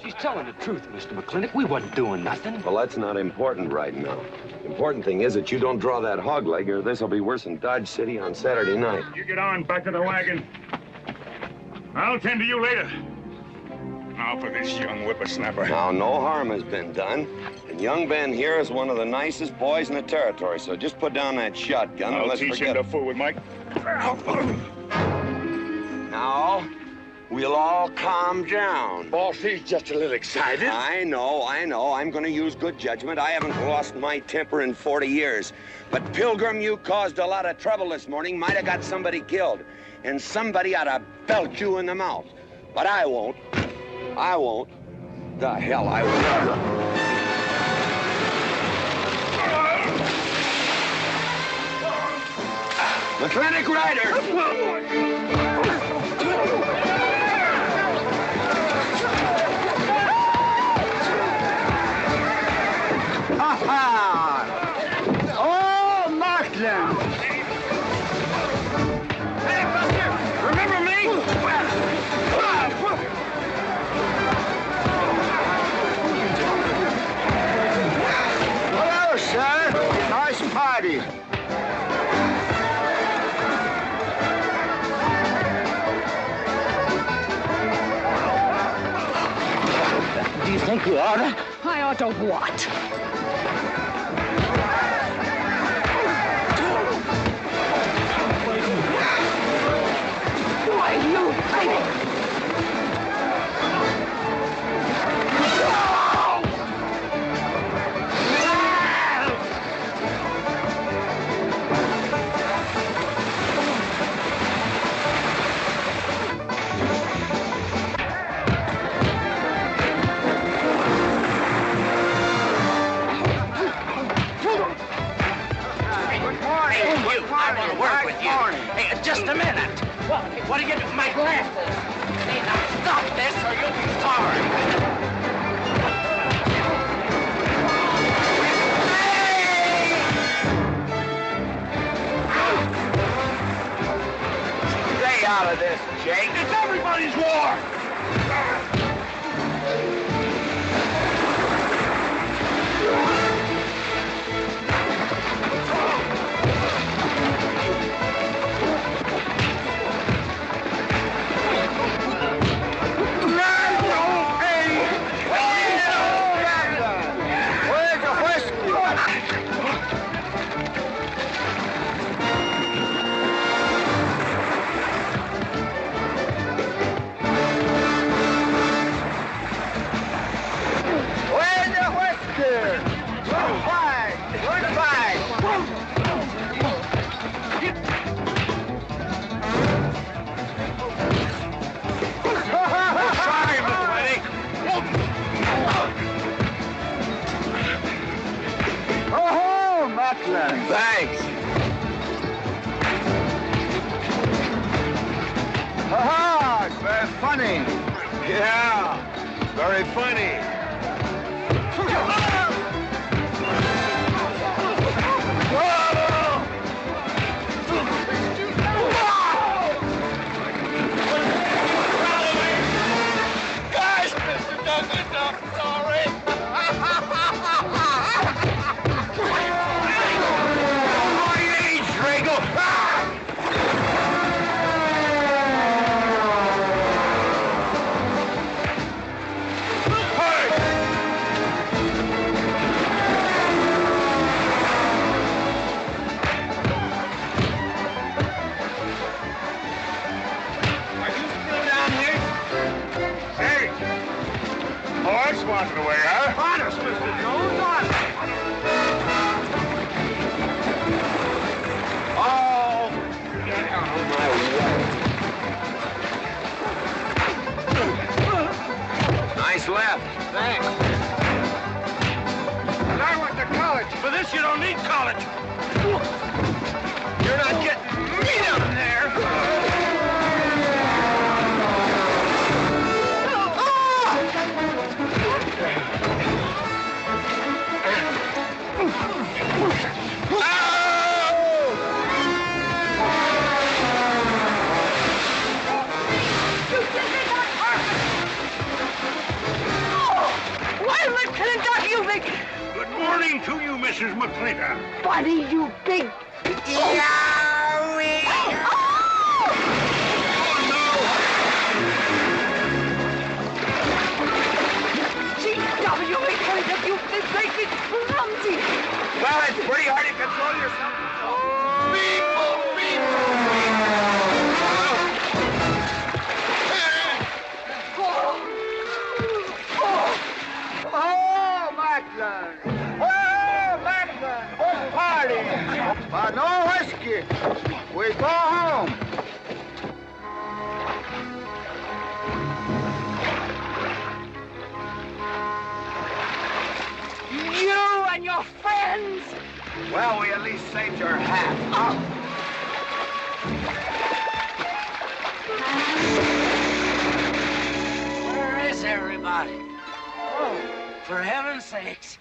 She's telling the truth, Mr. Mclintock. We wasn't doing nothing. Well, that's not important right now. The important thing is that you don't draw that hog leg, or this'll be worse than Dodge City on Saturday night. You get on, back to the wagon. I'll tend to you later. Now for this young whippersnapper. Now, no harm has been done. And young Ben here is one of the nicest boys in the territory, so just put down that shotgun and I'll let's teach forget him to fool with Mike. Now, we'll all calm down. Boss, he's just a little excited. I know. I'm going to use good judgment. I haven't lost my temper in 40 years. But, Pilgrim, you caused a lot of trouble this morning. Might have got somebody killed. And somebody ought to belt you in the mouth. But I won't. I won't. The hell I won't. Mclintock Rider! Oh, Markland! Hey, Buster! Remember me? Hello, sir. Nice party. Do you think we oughta? I ought to what? Why, you... Hey, just a minute. What do you do? My glasses. Hey, now stop this or you'll be sorry. Stay out of this, Jake. It's everybody's war! Thanks. Ha-ha! Very funny. Yeah, very funny. Guys, Mr. Douglas, I'm sorry. Hey! For this, you don't need college. You're not getting me down there. Mclintock, you big... Good morning to you, Mrs. Mclintock. Buddy, you big... Yowie! G.W. Mclintock, you big clumsy! Well, it's pretty hard to control yourself. Oh, Macklin! Oh, Macklin! Oh, party! But no whiskey. We go home. You and your friends! Well, we at least saved your hat. Where is everybody? Oh, for heaven's sakes.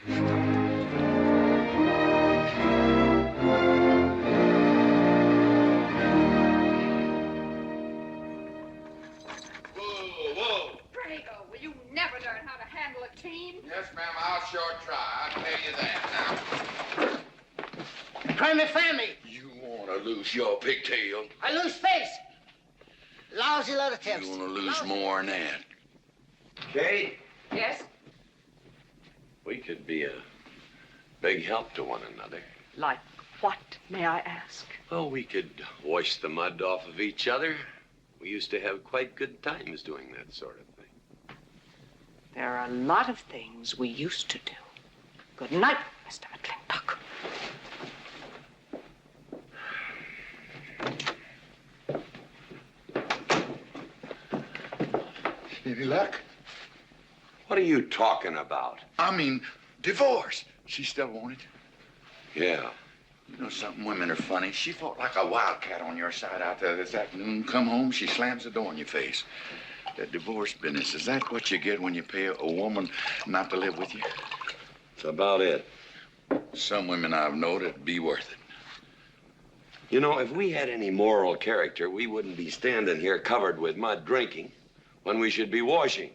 Drago, will you never learn how to handle a team? Yes, ma'am, I'll sure try. I'll tell you that now. Try me, family. You want to lose your pigtail? I lose face. Lousy lot of tips. You want to lose more than that. Kate, Yes? we could be a big help to one another. Like what, may I ask? Well, we could wash the mud off of each other. We used to have quite good times doing that sort of thing. There are a lot of things we used to do. Good night, Mr. Mclintock. Any luck? What are you talking about? I mean, divorce. She still want it? Yeah. You know something? Women are funny. She fought like a wildcat on your side out there this afternoon. Come home, she slams the door in your face. That divorce business, is that what you get when you pay a woman not to live with you? That's about it. Some women I've known it'd be worth it. You know, if we had any moral character, we wouldn't be standing here covered with mud drinking when we should be washing.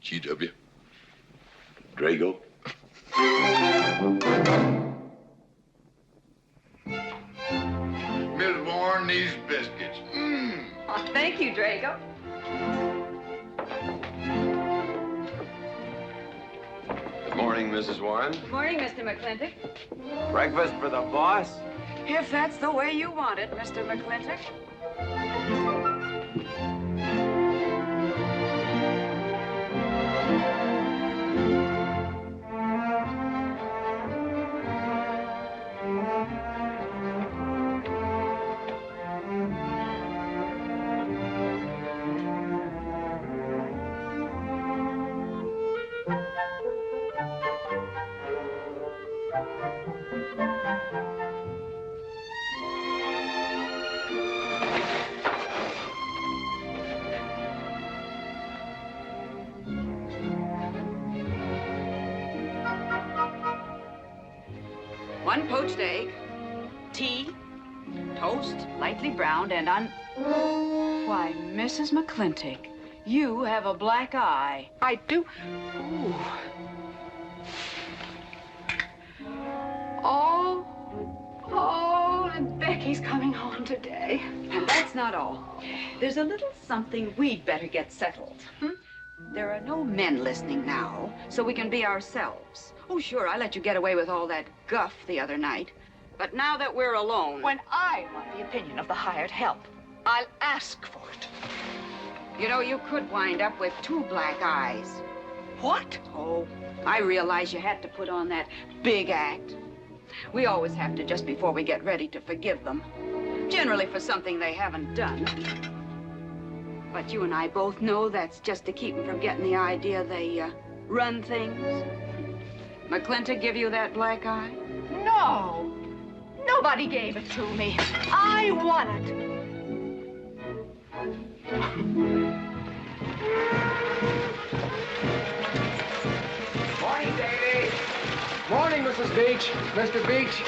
G.W. Drago. Miss Warren, these biscuits. Oh, thank you, Drago. Good morning, Mrs. Warren. Good morning, Mr. McClintock. Breakfast for the boss? If that's the way you want it, Mr. McClintock. One poached egg, tea, toast, lightly browned, and Why, Mrs. McClintock, you have a black eye. I do. Ooh. Oh, and Becky's coming home today. And that's not all. There's a little something we'd better get settled. There are no men listening now, so we can be ourselves. Oh, sure, I let you get away with all that guff the other night. But now that we're alone... When I want the opinion of the hired help, I'll ask for it. You know, you could wind up with 2 black eyes. What? Oh, I realize you had to put on that big act. We always have to just before we get ready to forgive them. Generally for something they haven't done. But you and I both know that's just to keep them from getting the idea they run things. McClintock give you that black eye? No. Nobody gave it to me. I won it. Morning, Davy. Morning, Mrs. Beach. Mr. Beach.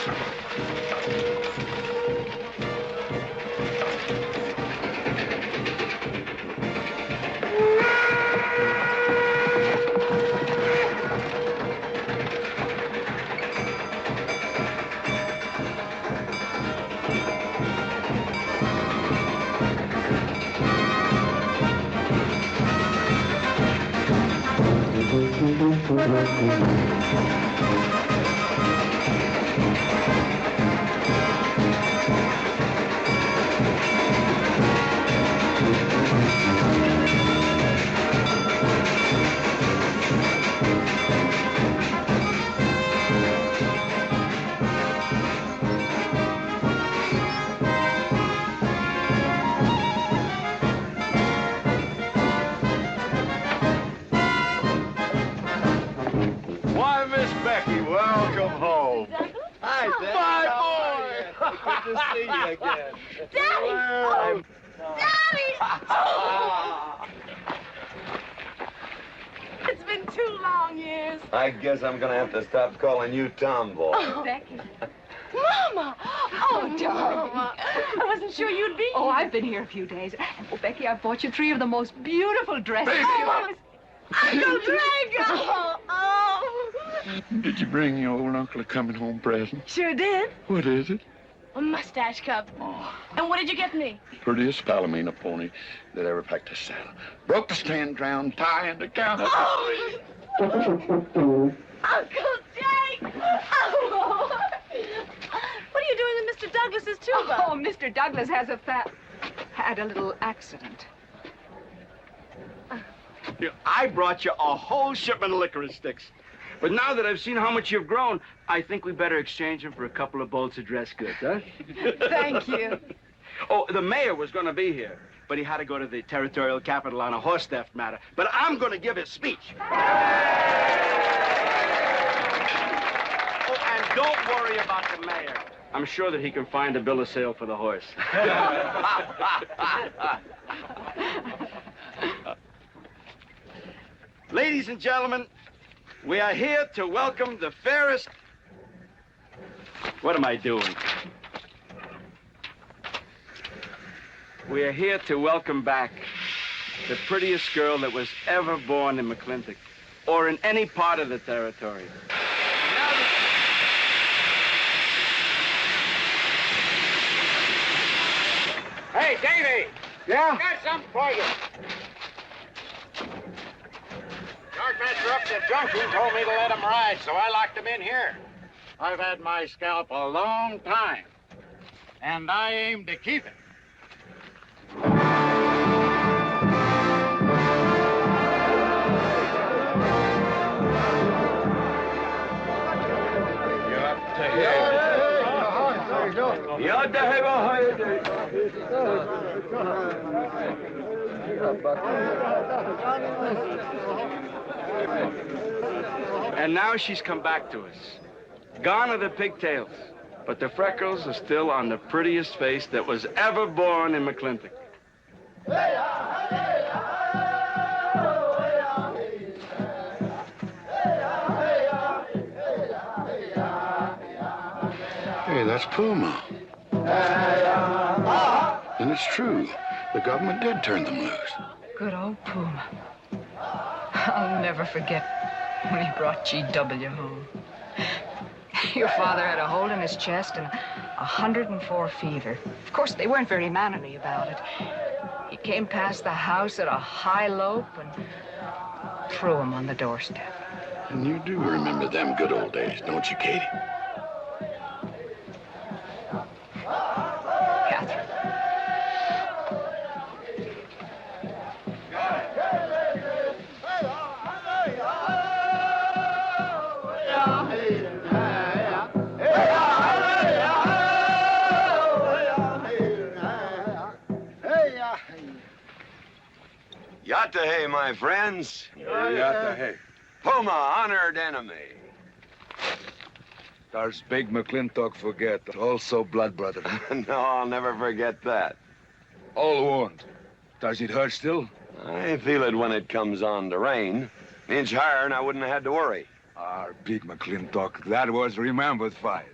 Why, Miss Becky, welcome home. Hi, Dad. My boy! Good to see you again. Daddy! Well, Daddy! It's been 2 long years. I guess I'm gonna have to stop calling you Tomboy. Oh, Becky. Mama! Oh, darling. Mama. I wasn't sure you'd be Oh, here. I've been here a few days. Oh, Becky, I bought you 3 of the most beautiful dresses. Uncle Drago! Oh! Did you bring your old uncle a coming home present? Sure did. What is it? A mustache cup. And what did you get me? Prettiest Palomino pony that ever packed a saddle. Broke the stand, drowned, tie, and the gown. Oh! Uncle Jake! Oh! What are you doing with Mr. Douglas's tuba? Oh, Mr. Douglas had a little accident. I brought you a whole shipment of licorice sticks. But now that I've seen how much you've grown, I think we better exchange them for a couple of bolts of dress goods, huh? Thank you. Oh, the mayor was going to be here, but he had to go to the territorial capital on a horse theft matter. But I'm going to give his speech. Oh, and don't worry about the mayor. I'm sure that he can find a bill of sale for the horse. Ladies and gentlemen, we are here to welcome the fairest... What am I doing? We are here to welcome back the prettiest girl that was ever born in Mclintock, or in any part of the territory. Hey, Davy! Yeah? Got something for you. Chargemaster up at the junction told me to let him ride, so I locked him in here. I've had my scalp a long time, and I aim to keep it. And now she's come back to us. Gone are the pigtails, but the freckles are still on the prettiest face that was ever born in Mclintock. Hey, that's Puma. And it's true. The government did turn them loose. Good old Puma. I'll never forget when he brought GW home. Your father had a hole in his chest and 104 fever. Of course, they weren't very mannerly about it. He came past the house at a high lope and threw him on the doorstep. And you do remember them good old days, don't you, Katie? Catherine. Yatta hey, my friends. Yatta hey. Puma, honored enemy. Does big Mclintock forget? Also blood brother. No, I'll never forget that. All wound. Does it hurt still? I feel it when it comes on to rain. Inch higher and I wouldn't have had to worry. Our big Mclintock, that was remembered fight.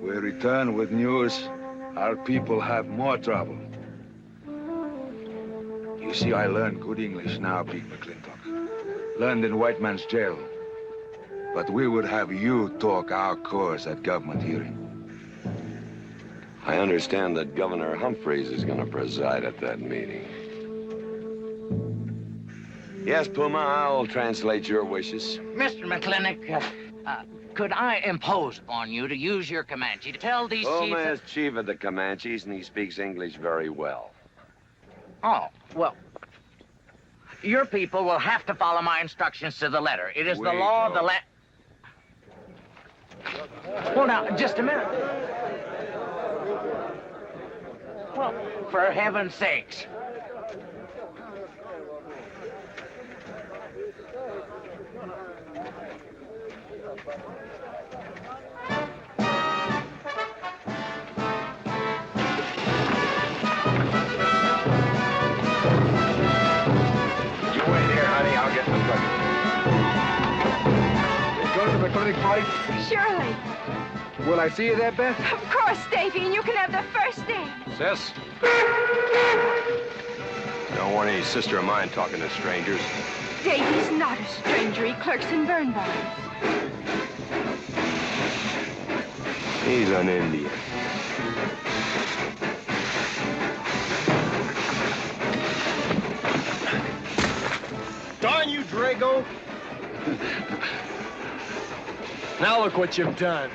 We return with news. Our people have more trouble. You see, I learned good English now, big Mclintock. Learned in white man's jail. But we would have you talk our cause at government hearing. I understand that Governor Humphreys is going to preside at that meeting. Yes, Puma, I'll translate your wishes. Mr. Mclintock, could I impose upon you to use your Comanche to tell these Puma chiefs... is chief of the Comanches, and he speaks English very well. Oh, well, your people will have to follow my instructions to the letter. It is the law of the land. Well, now, just a minute. Well, for heaven's sakes. You wait here, honey. I'll get the buggy. Go to the clinic party? Surely. Will I see you there, Beth? Of course, Davy, and you can have the first name. Sis? Don't want any sister of mine talking to strangers. Davy's not a stranger. He clerks in Birnbaum. He's an Indian. Darn you, Drago! Now look what you've done.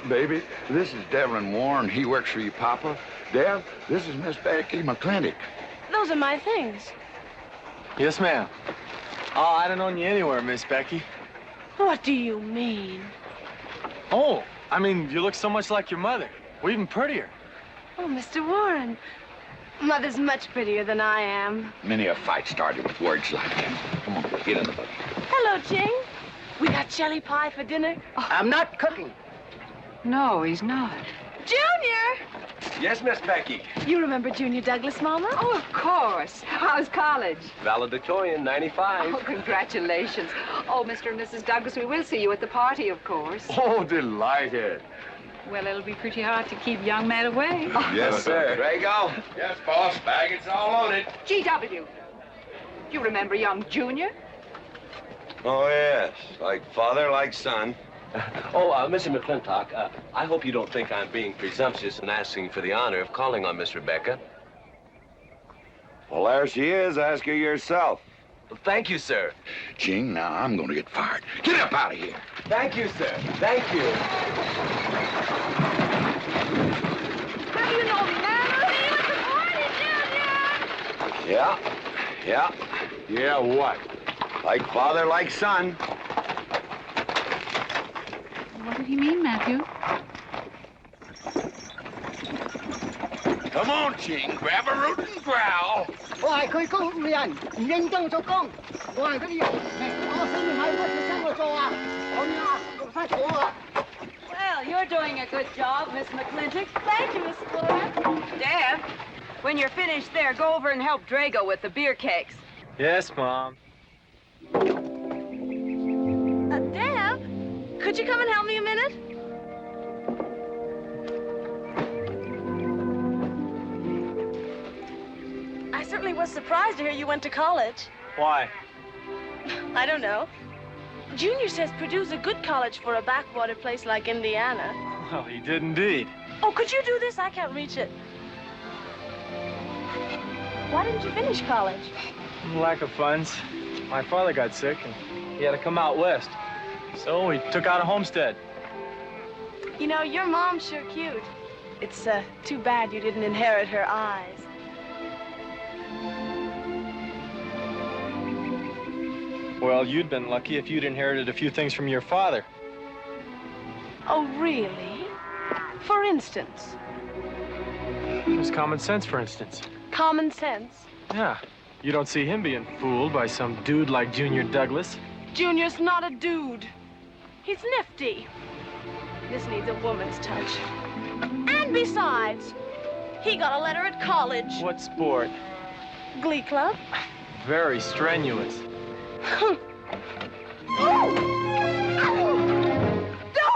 Baby, this is Devlin Warren. He works for you, Papa. Dev, this is Miss Becky Mclintock. Those are my things. Yes, ma'am. Oh, I'd have known you anywhere, Miss Becky. What do you mean? Oh, I mean, you look so much like your mother. Well, even prettier. Oh, Mr. Warren. Mother's much prettier than I am. Many a fight started with words like that. Come on, get in the buggy. Hello, Ching. We got jelly pie for dinner. I'm not cooking. No, he's not. Junior! Yes, Miss Becky. You remember Junior Douglas, Mama? Oh, of course. How's college? Valedictorian, 95. Oh, congratulations. Oh, Mr. and Mrs. Douglas, we will see you at the party, of course. Oh, delighted. Well, it'll be pretty hard to keep young men away. Yes, sir. Drago? Yes, boss. Baggage all loaded. G.W. You remember young Junior? Oh, yes. Like father, like son. Mr. Mclintock, I hope you don't think I'm being presumptuous in asking for the honor of calling on Miss Rebecca. Well, there she is. Ask her yourself. Well, thank you, sir. Ching, now I'm going to get fired. Get up out of here. Thank you, sir. Thank you. How do you know me, man? I'll see you at the party, Junior! Yeah. Yeah, what? Like father, like son. What did he mean, Matthew? Come on, Ching. Grab a root and growl. 我係佢高人，唔認真做工。我係嗰啲人，我死唔係乜嘢生我做啊！我呀，做晒錯啊！ Well, you're doing a good job, Miss Mclintock. Thank you, Miss Flora. Deb, when you're finished there, go over and help Drago with the beer cakes. Yes, Mom. Deb, could you come and help me a minute? I certainly was surprised to hear you went to college. Why? I don't know. Junior says Purdue's a good college for a backwater place like Indiana. Well, he did indeed. Oh, could you do this? I can't reach it. Why didn't you finish college? Lack of funds. My father got sick, and he had to come out west. So he took out a homestead. You know, your mom's sure cute. It's too bad you didn't inherit her eyes. Well, you'd been lucky if you'd inherited a few things from your father. Oh, really? For instance? There's common sense, for instance. Common sense. Yeah. You don't see him being fooled by some dude like Junior Douglas. Junior's not a dude. He's nifty. This needs a woman's touch. And besides, he got a letter at college. What sport? Glee club. Very strenuous. Don't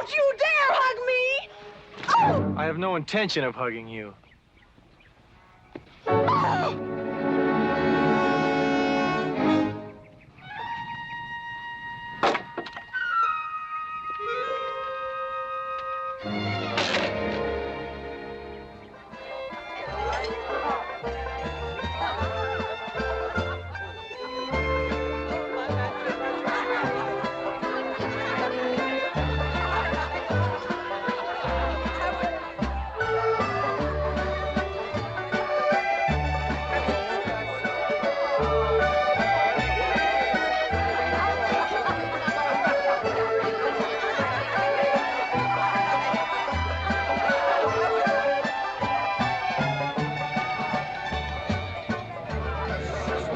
you dare hug me! Oh! I have no intention of hugging you.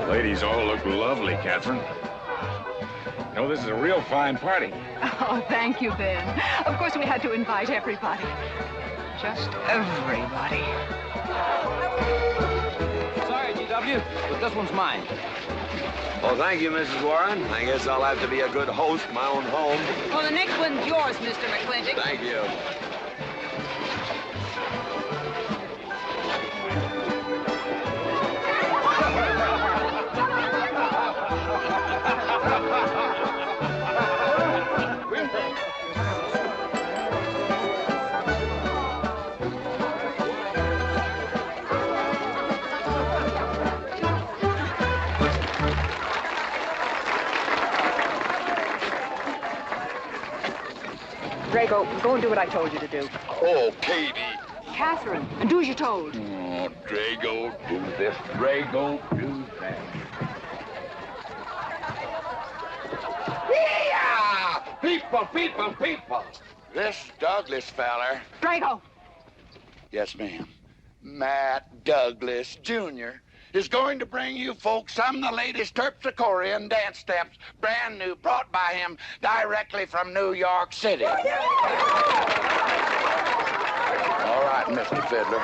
Ladies all look lovely, Catherine. You know, this is a real fine party. Oh, thank you, Ben. Of course, we had to invite everybody. Just everybody. Sorry, GW, but this one's mine. Well, thank you, Mrs. Warren. I guess I'll have to be a good host in my own home. Well, the next one's yours, Mr. Mclintock. Thank you. Drago, go and do what I told you to do. Oh, Katie. Catherine, and do as you're told. Oh, Drago, do this. Drago, do that. Yeah! People! This Douglas feller. Drago! Yes, ma'am. Matt Douglas, Jr. is going to bring you folks some of the latest terpsichorean dance steps, brand new, brought by him directly from New York City. All right, Mr. Fiddler.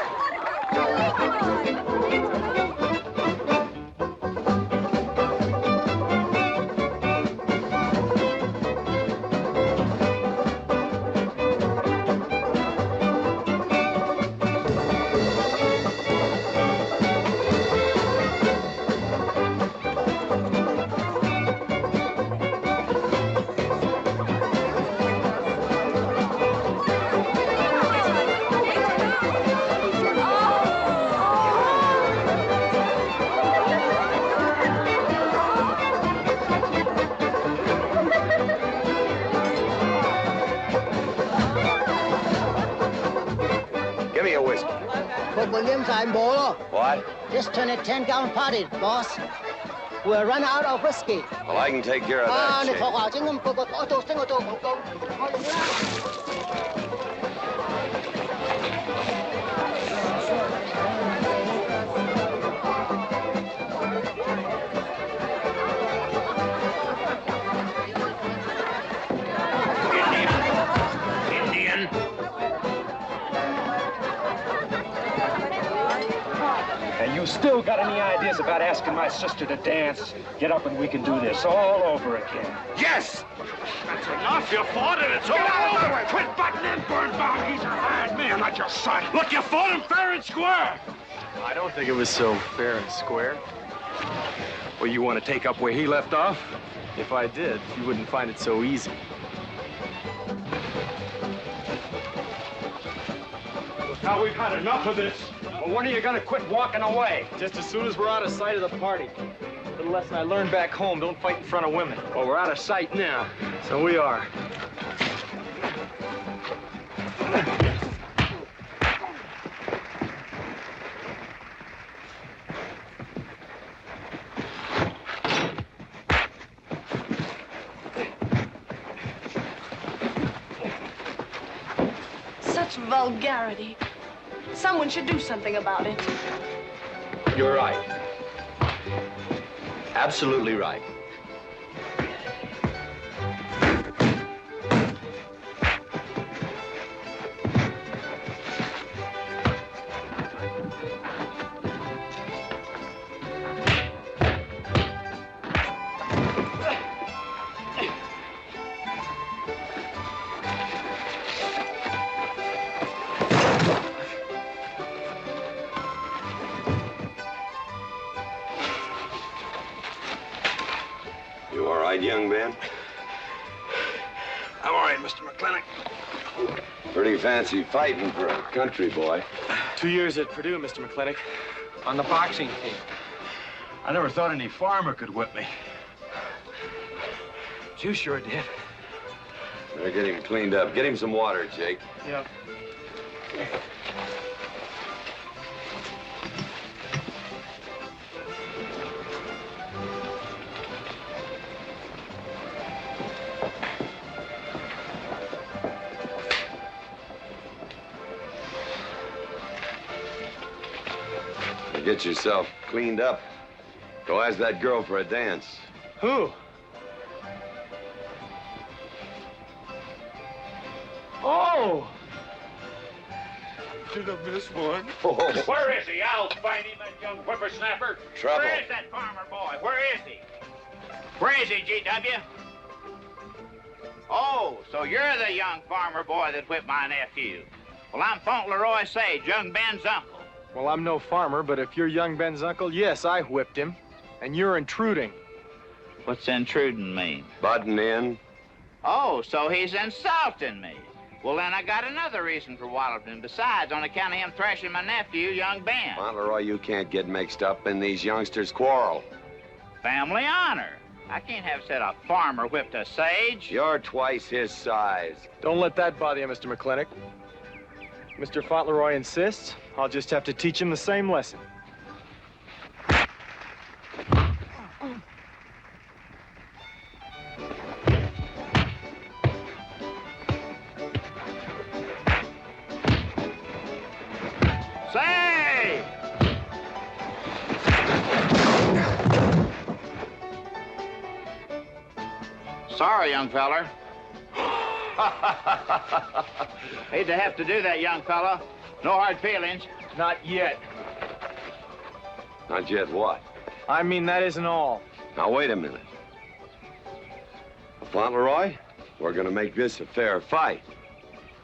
Give me a whiskey. Put Williams and Bolo. What? Just turn a 10-gallon party, boss. We'll run out of whiskey. Well, I can take care of that, 你 Shane. 學校整咁個我做廣告。Indian. And you still got any ideas about asking my sister to dance? Get up and we can do this all over again. Yes! That's enough. You fought it. It's all over. Quit butting in, Birnbaum. He's a hired man, not your son. Look, you fought him fair and square. I don't think it was so fair and square. Well, you want to take up where he left off? If I did, you wouldn't find it so easy. Now we've had enough of this. Well, when are you going to quit walking away? Just as soon as we're out of sight of the party. A little lesson I learned back home, don't fight in front of women. Well, we're out of sight now. So we are. Such vulgarity. Someone should do something about it. You're right. Absolutely right. man? I'm all right, Mr. McClintock. Pretty fancy fighting for a country boy. 2 years at Purdue, Mr. McClintock, on the boxing team. I never thought any farmer could whip me. You sure did. Better get him cleaned up. Get him some water, Jake. Yep. Get yourself cleaned up. Go ask that girl for a dance. Who? Oh! Did I miss one? Where is he? I'll find him, that young whippersnapper. Trouble. Where is that farmer boy? Where is he? Where is he, G.W.? Oh, so you're the young farmer boy that whipped my nephew. Well, I'm Fauntleroy Sage, young Ben's uncle. Well, I'm no farmer, but if you're young Ben's uncle, yes, I whipped him. And you're intruding. What's intruding mean? Butting in. Oh, so he's insulting me. Well, then I got another reason for walloping him. Besides, on account of him thrashing my nephew, young Ben. Fauntleroy, you can't get mixed up in these youngsters' quarrel. Family honor. I can't have said a farmer whipped a sage. You're twice his size. Don't let that bother you, Mr. McClintock. Mr. Fauntleroy insists. I'll just have to teach him the same lesson. Say! Sorry, young feller. Hate to have to do that, young fella. No hard feelings. Not yet. Not yet what? I mean, that isn't all. Now, wait a minute. Fauntleroy, we're gonna make this a fair fight.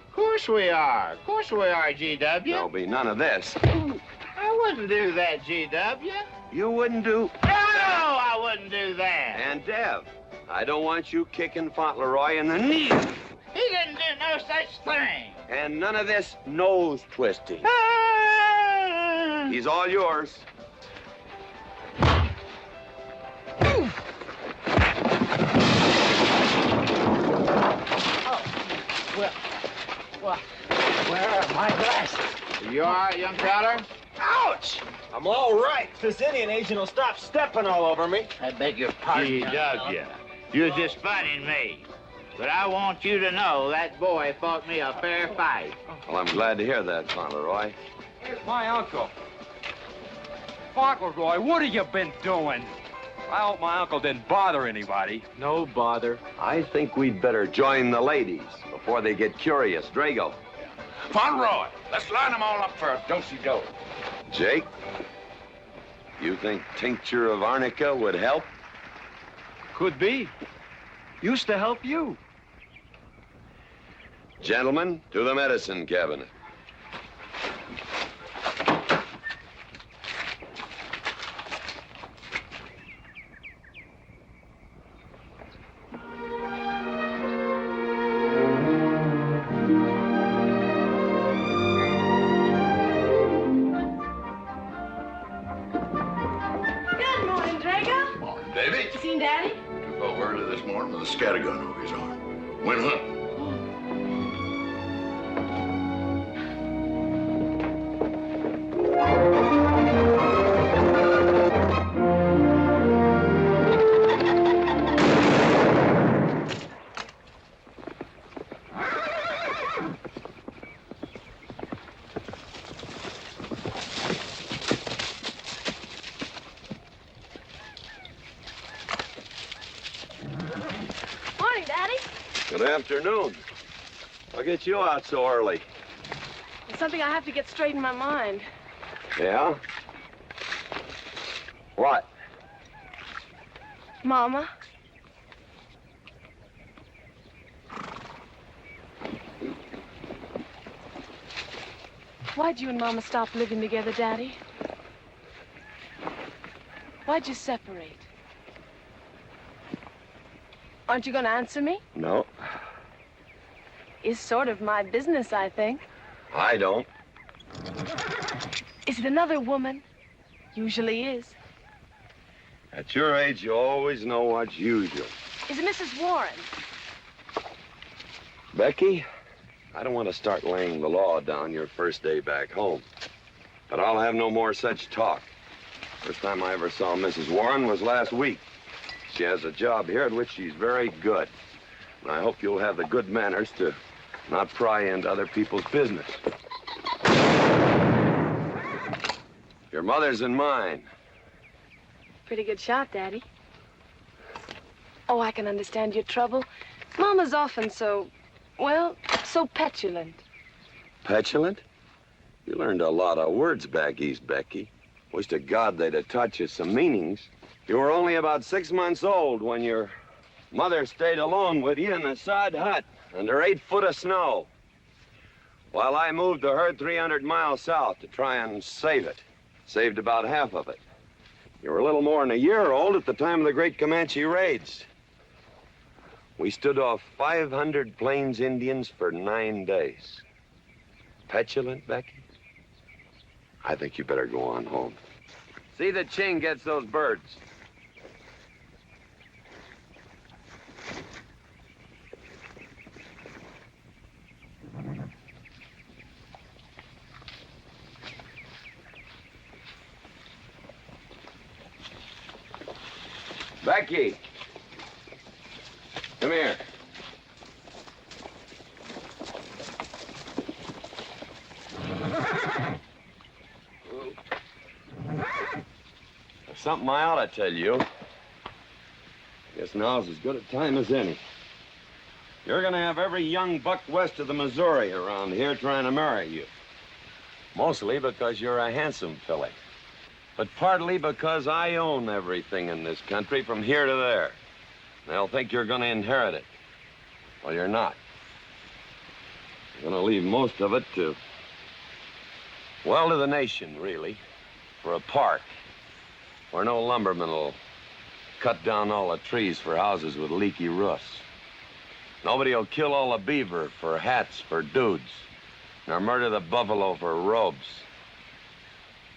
Of course we are. Of course we are, G.W. There'll be none of this. I wouldn't do that, G.W. You wouldn't do... No, I wouldn't do that. And Dev, I don't want you kicking Fauntleroy in the knee. He didn't do no such thing. And none of this nose twisting. He's all yours. Well, where are my glasses? You all right, young feller? Ouch! I'm all right. This Indian agent will stop stepping all over me. I beg your pardon, G.W. You're just funning me. But I want you to know that boy fought me a fair fight. Well, I'm glad to hear that, Fauntleroy. Here's my uncle. Fauntleroy, what have you been doing? I hope my uncle didn't bother anybody. No bother. I think we'd better join the ladies before they get curious. Drago. Fauntleroy, let's line them all up for a do-si-do. Jake, you think tincture of arnica would help? Could be. Used to help you. Gentlemen, to the medicine cabinet. Good morning, Drago. Morning, Davy. You seen Daddy? Took over early this morning with a scattergun over his arm. Went hunting. Morning, Daddy. Good afternoon. I'll get you out so early. There's something I have to get straight in my mind. Yeah? What? Mama. Why'd you and Mama stop living together, Daddy? Why'd you separate? Aren't you going to answer me? No, It's sort of my business, I think. I don't. Is it another woman? Usually is. At your age, you always know what's usual. Is it Mrs. Warren? Becky, I don't want to start laying the law down your first day back home. But I'll have no more such talk. First time I ever saw Mrs. Warren was last week. She has a job here at which she's very good. And I hope you'll have the good manners to not pry into other people's business. Your mother's and mine. Pretty good shot, Daddy. Oh, I can understand your trouble. Mama's often so, well, so petulant. Petulant? You learned a lot of words back east, Becky. Wish to God they'd have taught you some meanings. You were only about 6 months old when your mother stayed alone with you in a sod hut under 8 foot of snow, while I moved the herd 300 miles south to try and save it. Saved about half of it. You were a little more than a year old at the time of the great Comanche raids. We stood off 500 Plains Indians for 9 days. Petulant, Becky? I think you better go on home. See that Ching gets those birds. Becky, come here. There's something I ought to tell you. Guess now's as good a time as any. You're gonna have every young buck west of the Missouri around here trying to marry you. Mostly because you're a handsome filly. But partly because I own everything in this country from here to there. They'll think you're gonna inherit it. Well, you're not. You're gonna leave most of it to, well, to the nation, really. For a park where no lumberman will cut down all the trees for houses with leaky roofs. Nobody will kill all the beaver for hats for dudes, nor murder the buffalo for robes.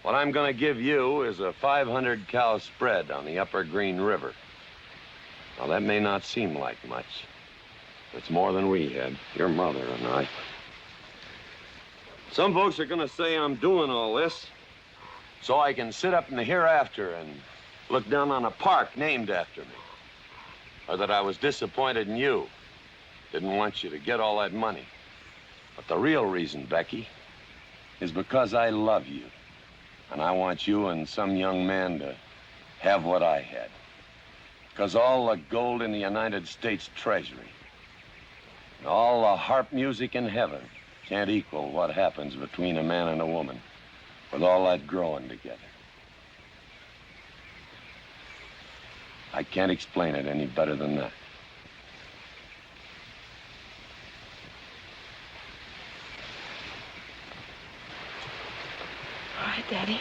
What I'm gonna give you is a 500-cow spread on the upper Green River. Now, that may not seem like much. It's more than we had, your mother and I. Some folks are gonna say I'm doing all this so I can sit up in the hereafter and look down on a park named after me. Or that I was disappointed in you. Didn't want you to get all that money. But the real reason, Becky, is because I love you. And I want you and some young man to have what I had. Because all the gold in the United States Treasury and all the harp music in heaven can't equal what happens between a man and a woman with all that growing together. I can't explain it any better than that. All right, Daddy.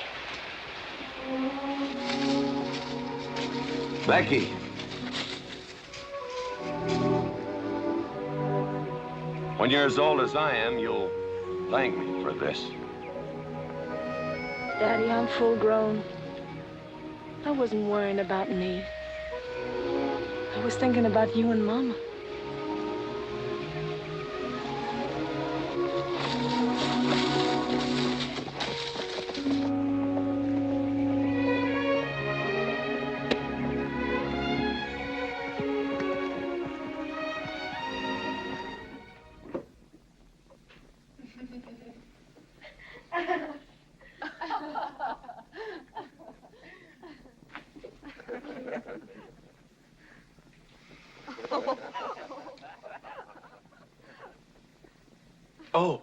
Becky. When you're as old as I am, you'll thank me for this. Daddy, I'm full grown. I wasn't worrying about me. I was thinking about you and Mama. Oh.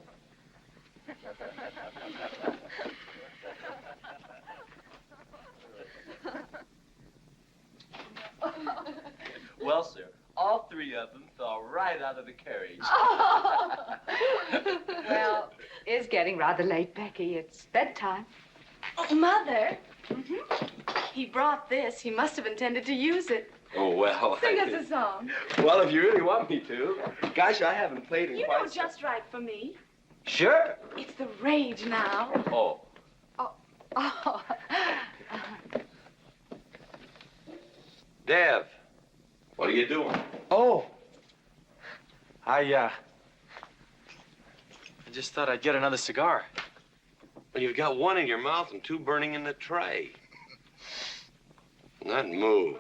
Well, sir, all 3 of them fell right out of the carriage. Well, it's getting rather late, Becky. It's bedtime. Oh, Mother. He brought this. He must have intended to use it. Oh, well. Sing us a song. Well, if you really want me to. Gosh, I haven't played in You quite know just right for me. Sure. It's the rage now. Oh. Oh. Dev, what are you doing? Oh. I just thought I'd get another cigar. Well, you've got one in your mouth and two burning in the tray. Not move.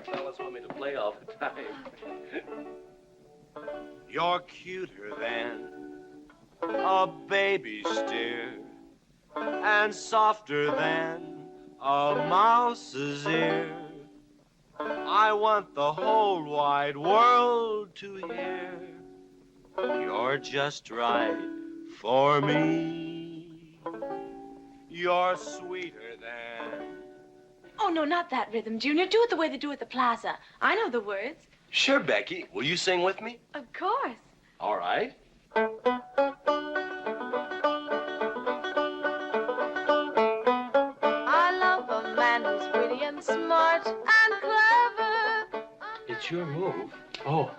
Fellas want me to play all the time. You're cuter than a baby steer and softer than a mouse's ear. I want the whole wide world to hear. You're just right for me. You're sweeter than... Oh, no, not that rhythm, Junior. Do it the way they do at the plaza. I know the words. Sure, Becky. Will you sing with me? Of course. All right. I love a man who's witty and smart and clever. It's your move. Oh.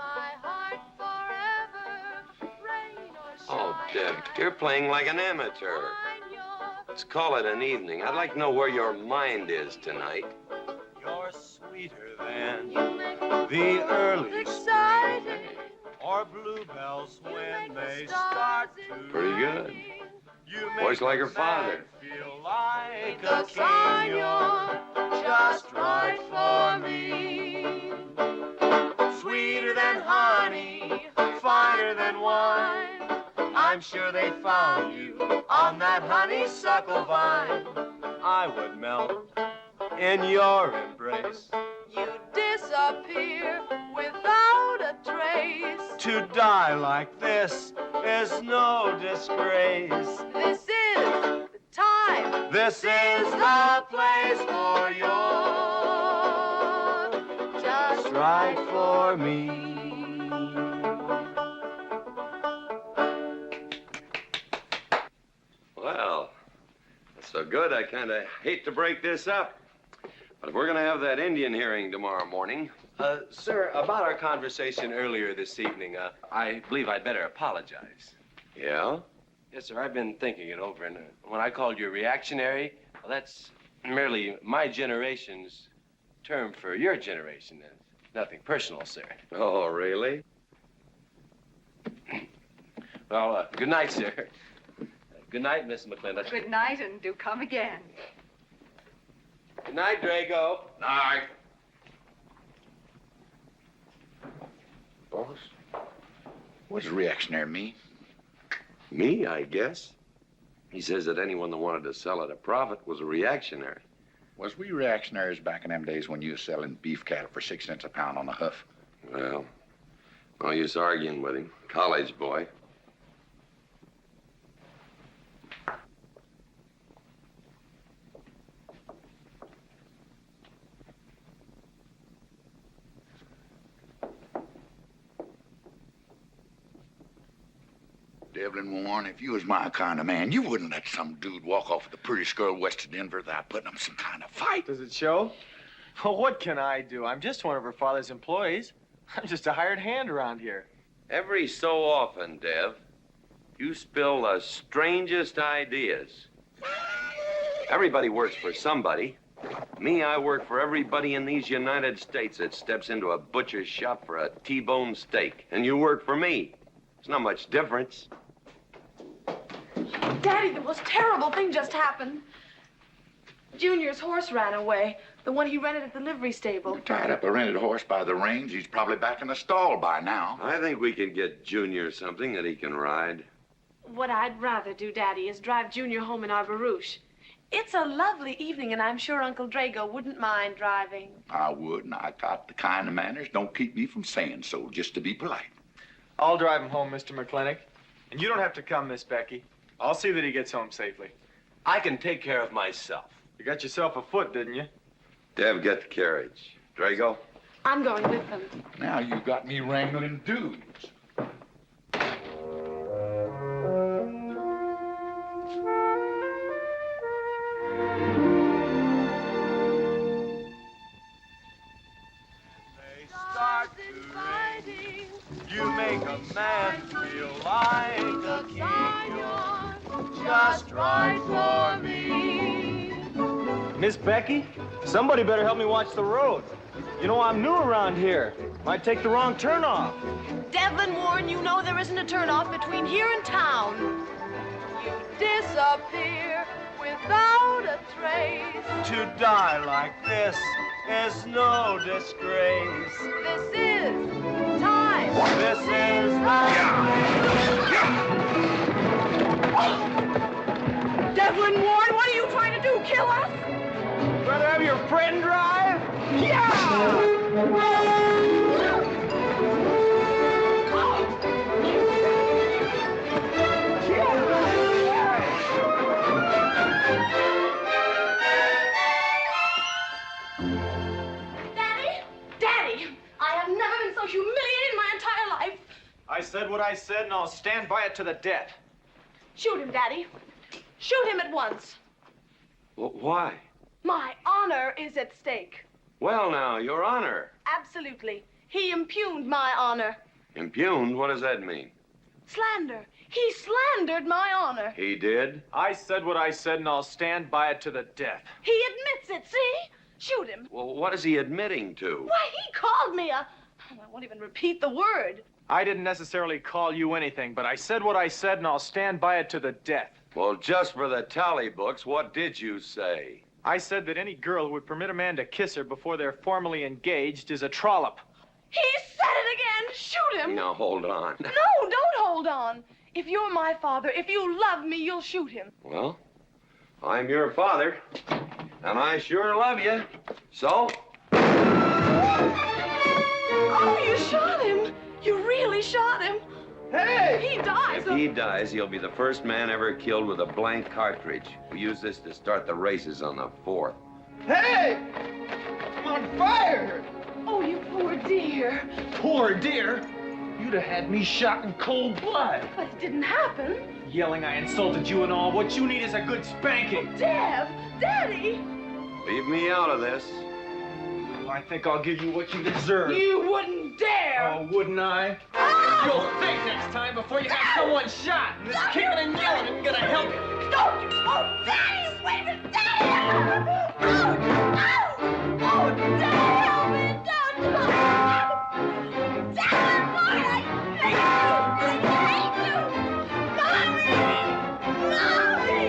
Oh, Deb, you're playing like an amateur. Let's call it an evening. I'd like to know where your mind is tonight. You're sweeter than the early spring or bluebells when they start to Pretty good. ring. You Voice make like her a father. man feel like a king. You're just right for me. Sweeter than honey, finer than wine. I'm sure they found you on that honeysuckle vine. I would melt in your embrace. You disappear without a trace. To die like this is no disgrace. This is the time. This is the place for you. Just Right for me. Well, that's so good, I kind of hate to break this up. But if we're going to have that Indian hearing tomorrow morning... Sir, about our conversation earlier this evening, I believe I'd better apologize. Yeah? Yes, sir, I've been thinking it over, and when I called you reactionary, well, that's merely my generation's term for your generation. Nothing personal, sir. Oh, really? Well, good night, sir. Good night, Miss Mclintock. Good night, and do come again. Good night, Drago. Night. Boss? What does reactionary mean? Me, I guess. He says that anyone that wanted to sell at a profit was a reactionary. Was we reactionaries back in them days when you was selling beef cattle for 6 cents a pound on the hoof? Well, no use arguing with him. College boy. Devlin Warren, if you was my kind of man, you wouldn't let some dude walk off with the prettiest girl west of Denver without putting up some kind of fight. Does it show? Well, what can I do? I'm just one of her father's employees. I'm just a hired hand around here. Every so often, Dev, you spill the strangest ideas. Everybody works for somebody. Me, I work for everybody in these United States that steps into a butcher's shop for a T-bone steak. And you work for me. There's not much difference. Daddy, the most terrible thing just happened. Junior's horse ran away. The one he rented at the livery stable. Tied up a rented horse by the reins. He's probably back in the stall by now. I think we can get Junior something that he can ride. What I'd rather do, Daddy, is drive Junior home in our barouche. It's a lovely evening, and I'm sure Uncle Drago wouldn't mind driving. I would, and I got the kind of manners don't keep me from saying so, just to be polite. I'll drive him home, Mr. Mclintock. And you don't have to come, Miss Becky. I'll see that he gets home safely. I can take care of myself. You got yourself a foot, didn't you? Dev, get the carriage. Drago? I'm going with them. Now you got me wrangling dudes. feel like a king. You're just right for me. Miss Becky, somebody better help me watch the road. You know, I'm new around here. Might take the wrong turnoff. Devlin Warren, you know there isn't a turnoff between here and town. You disappear without a trace. To die like this is no disgrace. This is time. This is Devlin Warren, what are you trying to do? Kill us? Rather have your friend drive? Daddy, I have never been so humiliated in my entire life. I said what I said, and I'll stand by it to the death. Shoot him, Daddy. Shoot him at once. Why? My honor is at stake. Well, now, Your Honor. Absolutely. He impugned my honor. Impugned? What does that mean? Slander. He slandered my honor. He did? I said what I said, and I'll stand by it to the death. He admits it, see? Shoot him. Well, what is he admitting to? Why, he called me a... I won't even repeat the word. I didn't necessarily call you anything, but I said what I said, and I'll stand by it to the death. Well, just for the tally books, what did you say? I said that any girl who would permit a man to kiss her before they're formally engaged is a trollop. He said it again. Shoot him. Now, hold on. No, don't hold on. If you're my father, if you love me, you'll shoot him. Well, I'm your father, and I sure love you. So? Oh, you shot him. You really shot him. Hey! He dies. If he dies, he'll be the first man ever killed with a blank cartridge. We use this to start the races on the 4th. Hey! I'm on fire! Oh, you poor dear. Poor dear? You'd have had me shot in cold blood. But it didn't happen. Yelling I insulted you and all. What you need is a good spanking. Dev! Daddy! Leave me out of this. Well, I think I'll give you what you deserve. You wouldn't dare! Oh, wouldn't I? You'll think next time before you have someone shot. And this kicking and yelling isn't gonna help you. Don't! Oh, Daddy! Wait a minute! Daddy! Oh! Oh! Oh, Daddy! Help me! Don't! Daddy! Lord, I hate you! I hate you! Mommy! Mommy!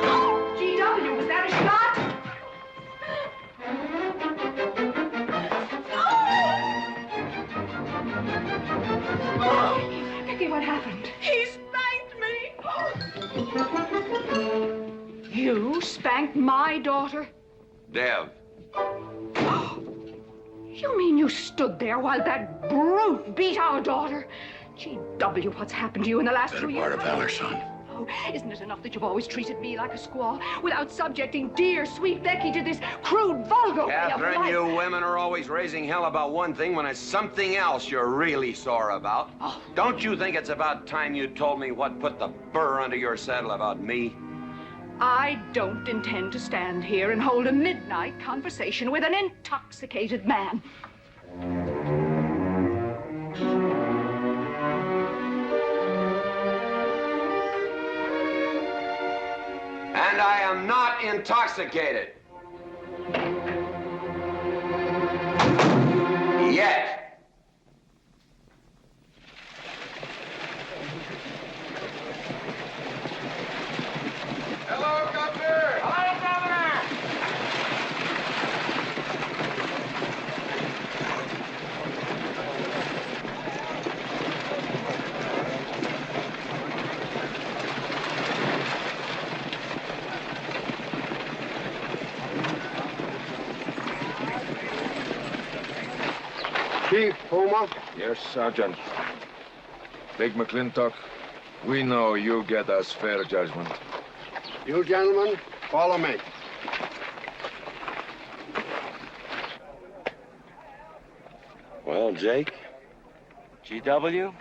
Oh! G.W., was that a shot? Oh! Becky, what happened? He spanked me! You spanked my daughter? Dev. You mean you stood there while that brute beat our daughter? G.W., what's happened to you in the last 2 years? Part of valor, son. Oh, isn't it enough that you've always treated me like a squaw without subjecting dear, sweet Becky to this crude, vulgar way of Catherine, life? you women are always raising hell about one thing when it's something else you're really sore about. Oh. Don't you think it's about time you told me what put the burr under your saddle about me? I don't intend to stand here and hold a midnight conversation with an intoxicated man. And I am not intoxicated. Yet. Hello, Governor! Hello, Governor! Chief Puma? Yes, Sergeant. Big Mclintock, we know you get us fair judgment. You gentlemen, follow me. Well, Jake? G.W.?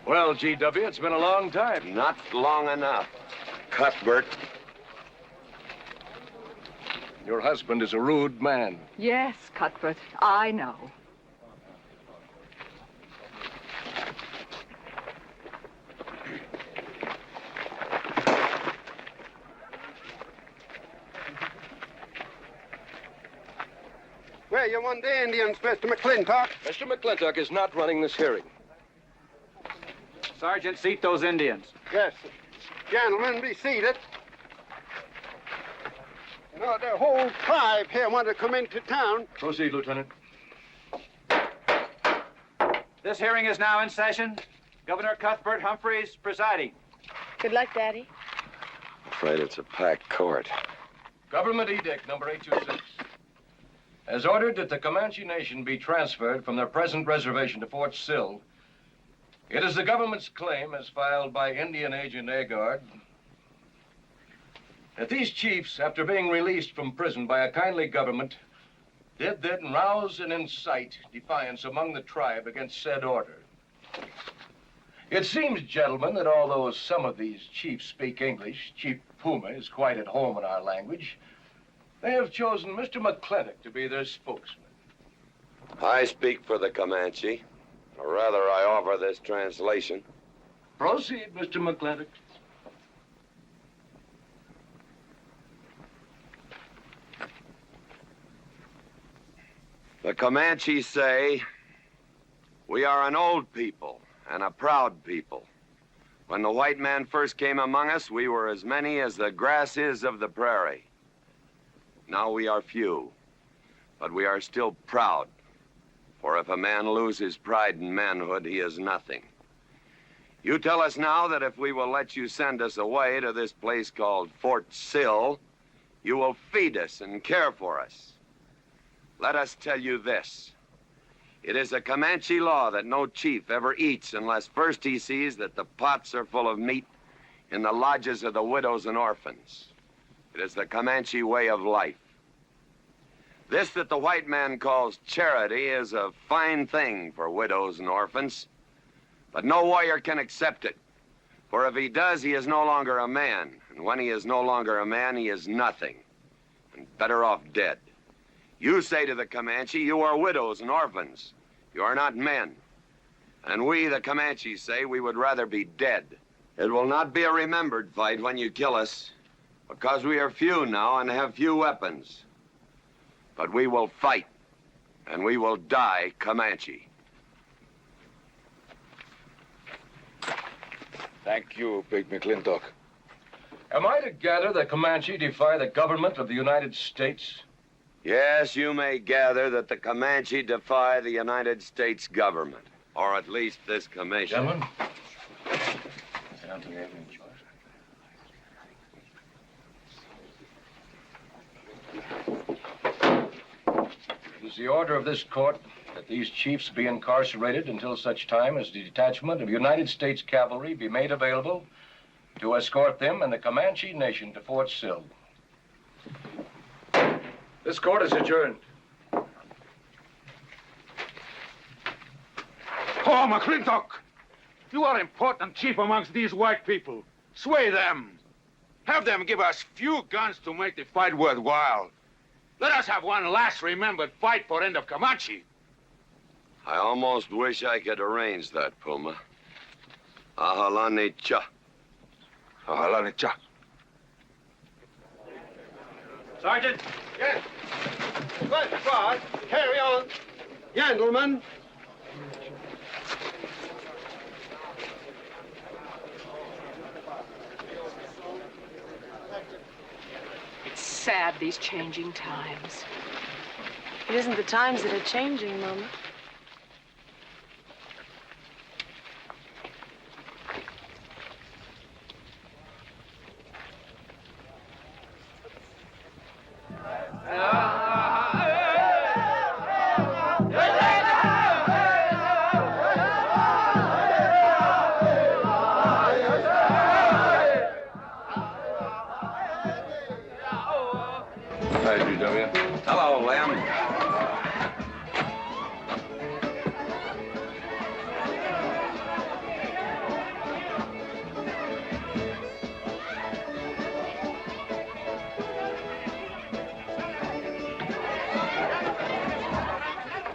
Well, G.W., it's been a long time. Not long enough. Cuthbert. Your husband is a rude man. Yes, Cuthbert, I know. Where you want the Indians, Mr. Mclintock? Mr. Mclintock is not running this hearing. Sergeant, seat those Indians. Yes. Gentlemen, be seated. You know, the whole tribe here want to come into town. Proceed, Lieutenant. This hearing is now in session. Governor Cuthbert Humphreys presiding. Good luck, Daddy. Afraid it's a packed court. Government Edict number 826 has ordered that the Comanche Nation be transferred from their present reservation to Fort Sill. It is the government's claim, as filed by Indian Agent Agard, that these chiefs, after being released from prison by a kindly government, did then rouse and incite defiance among the tribe against said order. It seems, gentlemen, that although some of these chiefs speak English, Chief Puma is quite at home in our language, they have chosen Mr. Mclintock to be their spokesman. I speak for the Comanche. Or rather, I offer this translation. Proceed, Mr. Mclintock. The Comanche say, we are an old people and a proud people. When the white man first came among us, we were as many as the grass is of the prairie. Now we are few, but we are still proud. For if a man loses pride in manhood, he is nothing. You tell us now that if we will let you send us away to this place called Fort Sill, you will feed us and care for us. Let us tell you this. It is a Comanche law that no chief ever eats unless first he sees that the pots are full of meat in the lodges of the widows and orphans. It is the Comanche way of life. This that the white man calls charity is a fine thing for widows and orphans, but no warrior can accept it. For if he does, he is no longer a man. And when he is no longer a man, he is nothing, and better off dead. You say to the Comanche, you are widows and orphans. You are not men. And we, the Comanche, say we would rather be dead. It will not be a remembered fight when you kill us, because we are few now and have few weapons. But we will fight, and we will die Comanche. Thank you, Big Mclintock. Am I to gather that Comanche defy the government of the United States? Yes, you may gather that the Comanche defy the United States government, or at least this commission. Gentlemen, down to the evening choice. It is the order of this court that these chiefs be incarcerated until such time as the detachment of United States cavalry be made available to escort them and the Comanche Nation to Fort Sill. This court is adjourned. Oh, Mclintock! You are important chief amongst these white people. Sway them. Have them give us few guns to make the fight worthwhile. Let us have one last remembered fight for end of Comanche. I almost wish I could arrange that, Puma. Ahalani cha. Ahalani cha. Sergeant. Yes. Good God. Carry on. Gentlemen. It's sad, these changing times. It isn't the times that are changing, Mama. Hello, Lem.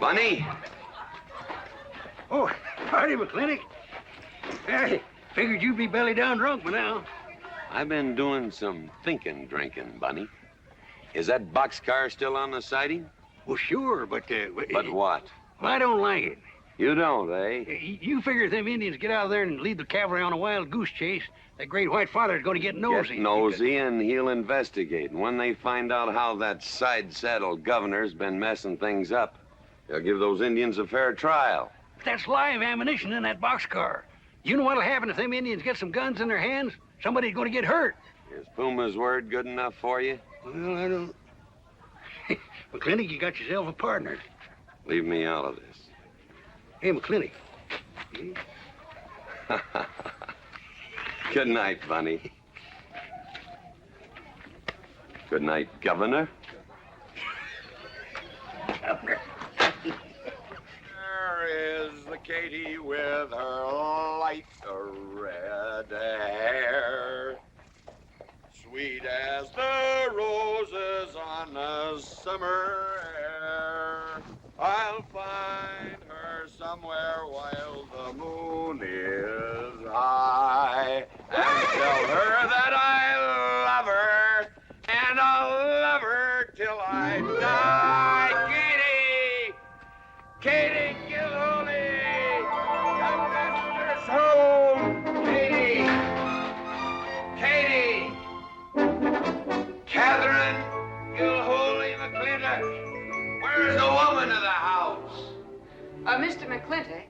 Bunny? Oh, howdy, Mclintock. Hey, figured you'd be belly down drunk by now. I've been doing some drinking, Bunny. Is that boxcar still on the siding? Well, sure, but... But what? Well, I don't like it. You don't, eh? You figure if them Indians get out there and lead the cavalry on a wild goose chase, that great white father's going to get nosy. Get nosy, and he'll investigate. And when they find out how that side-saddled governor's been messing things up, they'll give those Indians a fair trial. That's live ammunition in that boxcar. You know what'll happen if them Indians get some guns in their hands? Somebody's going to get hurt. Is Puma's word good enough for you? Well, I don't... Mclintock, you got yourself a partner. Leave me out of this. Hey, Mclintock. Good night, Bunny. Good night, Governor. Governor. There is the Katie with her light red hair, sweet as the roses on a summer air. I'll find her somewhere while the moon is high and tell her that I love her, and I'll love her till I die. Katie Gilhooly, the master's home. Katie, Catherine Gilhooly Mclintock, where's the woman of the house? Mr. Mclintock.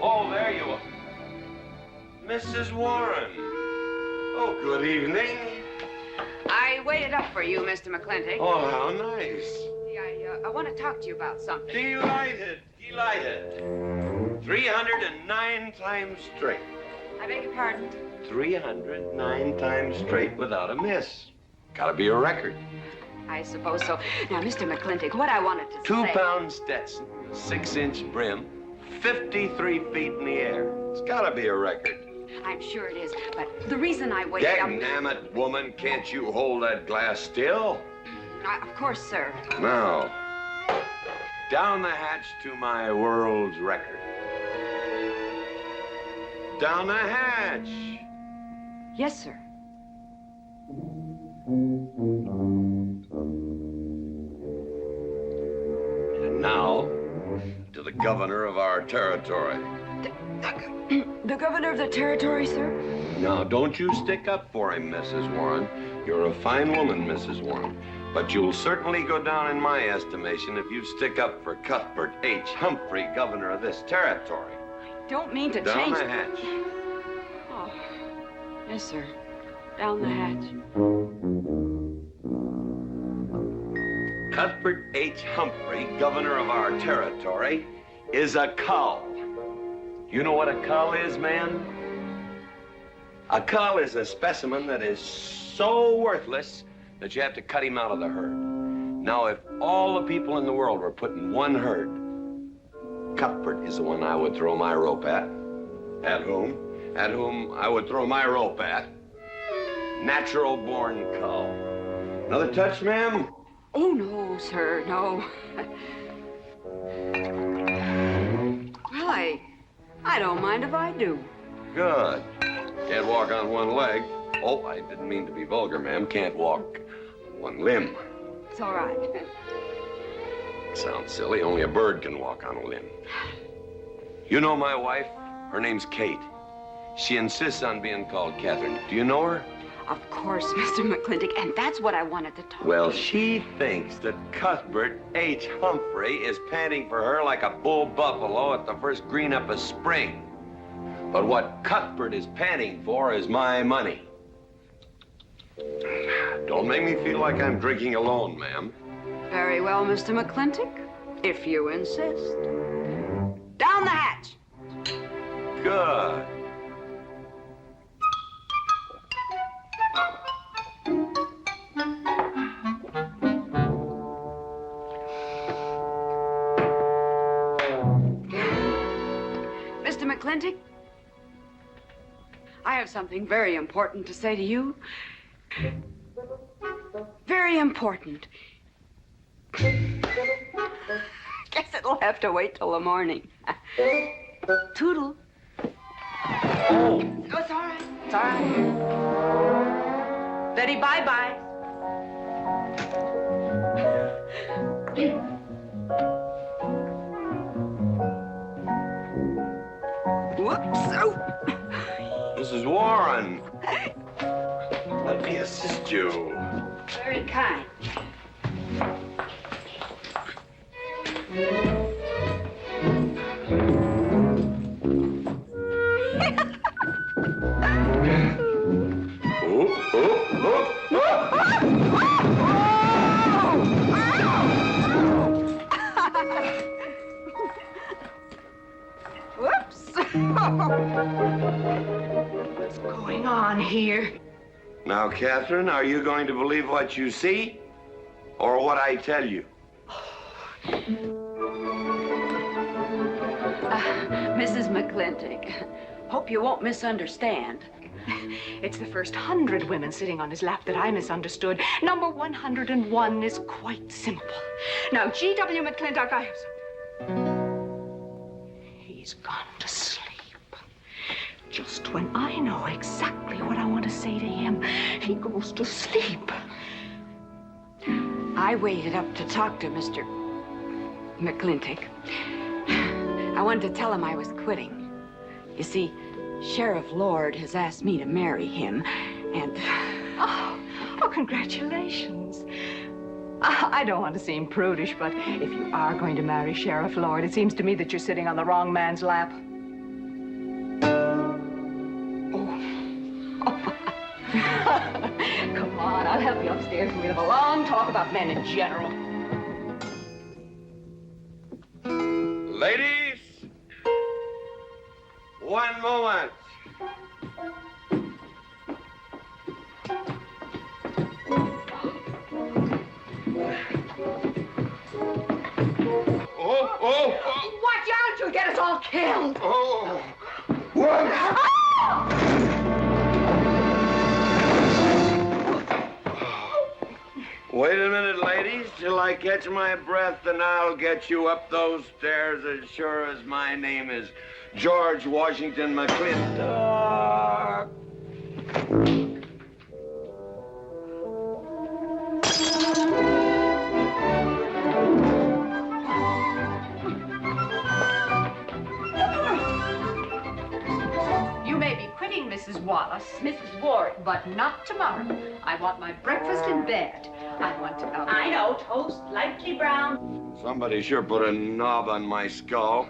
Oh, there you are. Mrs. Warren. Oh, good evening. I waited up for you, Mr. Mclintock. Oh, how nice. I want to talk to you about something. Delighted. 309 times straight. I beg your pardon? 309 times straight without a miss. Gotta be a record. I suppose so. Now, Mr. Mclintock, what I wanted to say... 2-pound Stetson, 6-inch brim, 53 feet in the air. It's gotta be a record. I'm sure it is, but the reason I waited up... Dammit, woman, can't you hold that glass still? Of course, sir. Now, down the hatch to my world's record. Down the hatch. Yes, sir. And now, to the governor of our territory. The governor of the territory, sir? Now, don't you stick up for him, Mrs. Warren. You're a fine woman, Mrs. Warren. But you'll certainly go down in my estimation if you stick up for Cuthbert H. Humphrey, governor of this territory. I don't mean to Down change... the hatch. Oh, yes, sir. Down the hatch. Cuthbert H. Humphrey, governor of our territory, is a cull. You know what a cull is, man? A cull is a specimen that is so worthless that you have to cut him out of the herd. Now, if all the people in the world were put in one herd, Cuthbert is the one I would throw my rope at. At whom I would throw my rope at. Natural-born cull. Another touch, ma'am? Oh, no, sir, no. Well, I don't mind if I do. Good. Can't walk on one leg. Oh, I didn't mean to be vulgar, ma'am. Can't walk one limb. It's all right. Sounds silly. Only a bird can walk on a limb. You know my wife? Her name's Kate. She insists on being called Catherine. Do you know her? Of course, Mr. Mclintock, and that's what I wanted to talk Well, to you. she thinks that Cuthbert H. Humphrey is panting for her like a bull buffalo at the first green up of spring. But what Cuthbert is panting for is my money. Don't make me feel like I'm drinking alone, ma'am. Very well, Mr. Mclintock, if you insist. Down the hatch. Good. Mr. Mclintock, I have something very important to say to you. Very important. That'll have to wait till the morning. Toodle. Oh. Oh, it's all right. It's all right. Betty, bye-bye. Whoops. Oh. Mrs. Warren. Let me assist you. Very kind. Whoops. What's going on here? Now, Catherine, are you going to believe what you see or what I tell you? Mrs. Mclintock, hope you won't misunderstand. It's the first 100 women sitting on his lap that I misunderstood. Number 101 is quite simple. Now, G.W. Mclintock, I have some... He's gone to sleep. Just when I know exactly what I want to say to him, he goes to sleep. I waited up to talk to Mr. Mclintock. I wanted to tell him I was quitting. You see, Sheriff Lord has asked me to marry him, and... Oh, congratulations. I don't want to seem prudish, but if you are going to marry Sheriff Lord, it seems to me that you're sitting on the wrong man's lap. Come on, I'll help you upstairs and we'll have a long talk about men in general. Ladies, one moment. Oh! Watch out, you'll get us all killed. Oh! What? Wait a minute, ladies, till I catch my breath, and I'll get you up those stairs as sure as my name is George Washington Mclintock. You may be quitting, Mrs. Wallace, Mrs. Ward, but not tomorrow. I want my breakfast in bed. I want to... I know, toast, lightly brown. Somebody sure put a knob on my skull.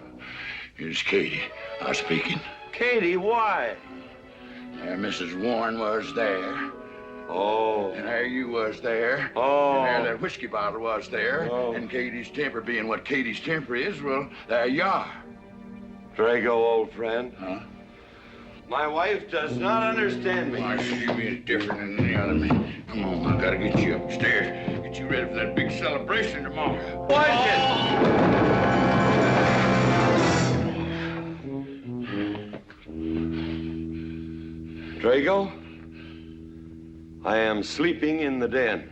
Here's Katie. I'm speaking. Katie, why? There Mrs. Warren was there. Oh. And there you was there. Oh. And there that whiskey bottle was there. Oh. And Katie's temper being what Katie's temper is, well, there you are. Drago, old friend. Huh? My wife does not understand me. Why, she is different than any other man. Come on, I gotta get you upstairs. Get you ready for that big celebration tomorrow. What? Drago, I am sleeping in the den.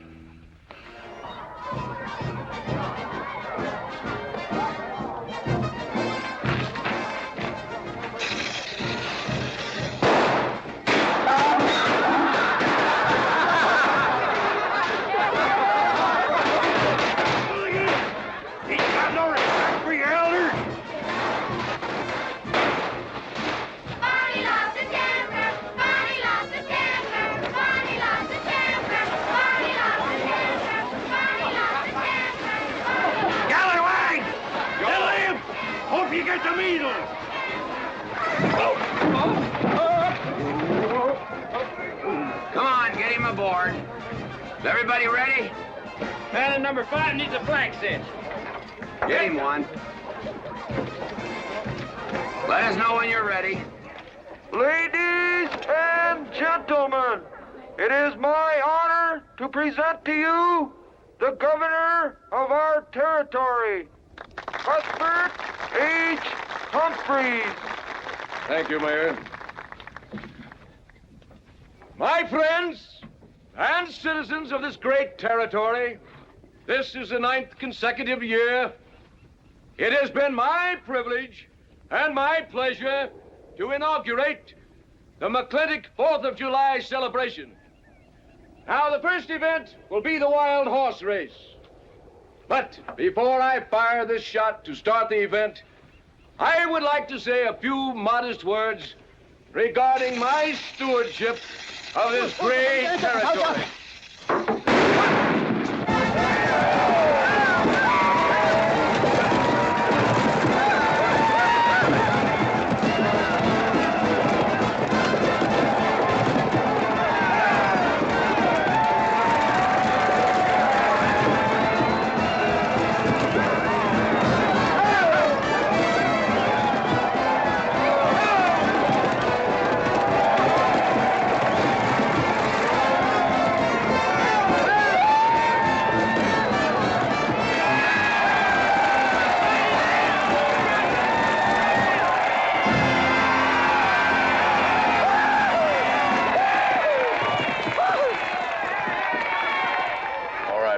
Come on, get him aboard. Is everybody ready? Man in number 5 needs a flank cinch. Get him one. Let us know when you're ready. Ladies and gentlemen, it is my honor to present to you the governor of our territory, Cuthbert H. Humphreys. Thank you, Mayor. My friends and citizens of this great territory, this is the 9th consecutive year It has been my privilege and my pleasure to inaugurate the Mclintock 4th of July celebration. Now, the first event will be the wild horse race. But before I fire this shot to start the event, I would like to say a few modest words regarding my stewardship of this great territory.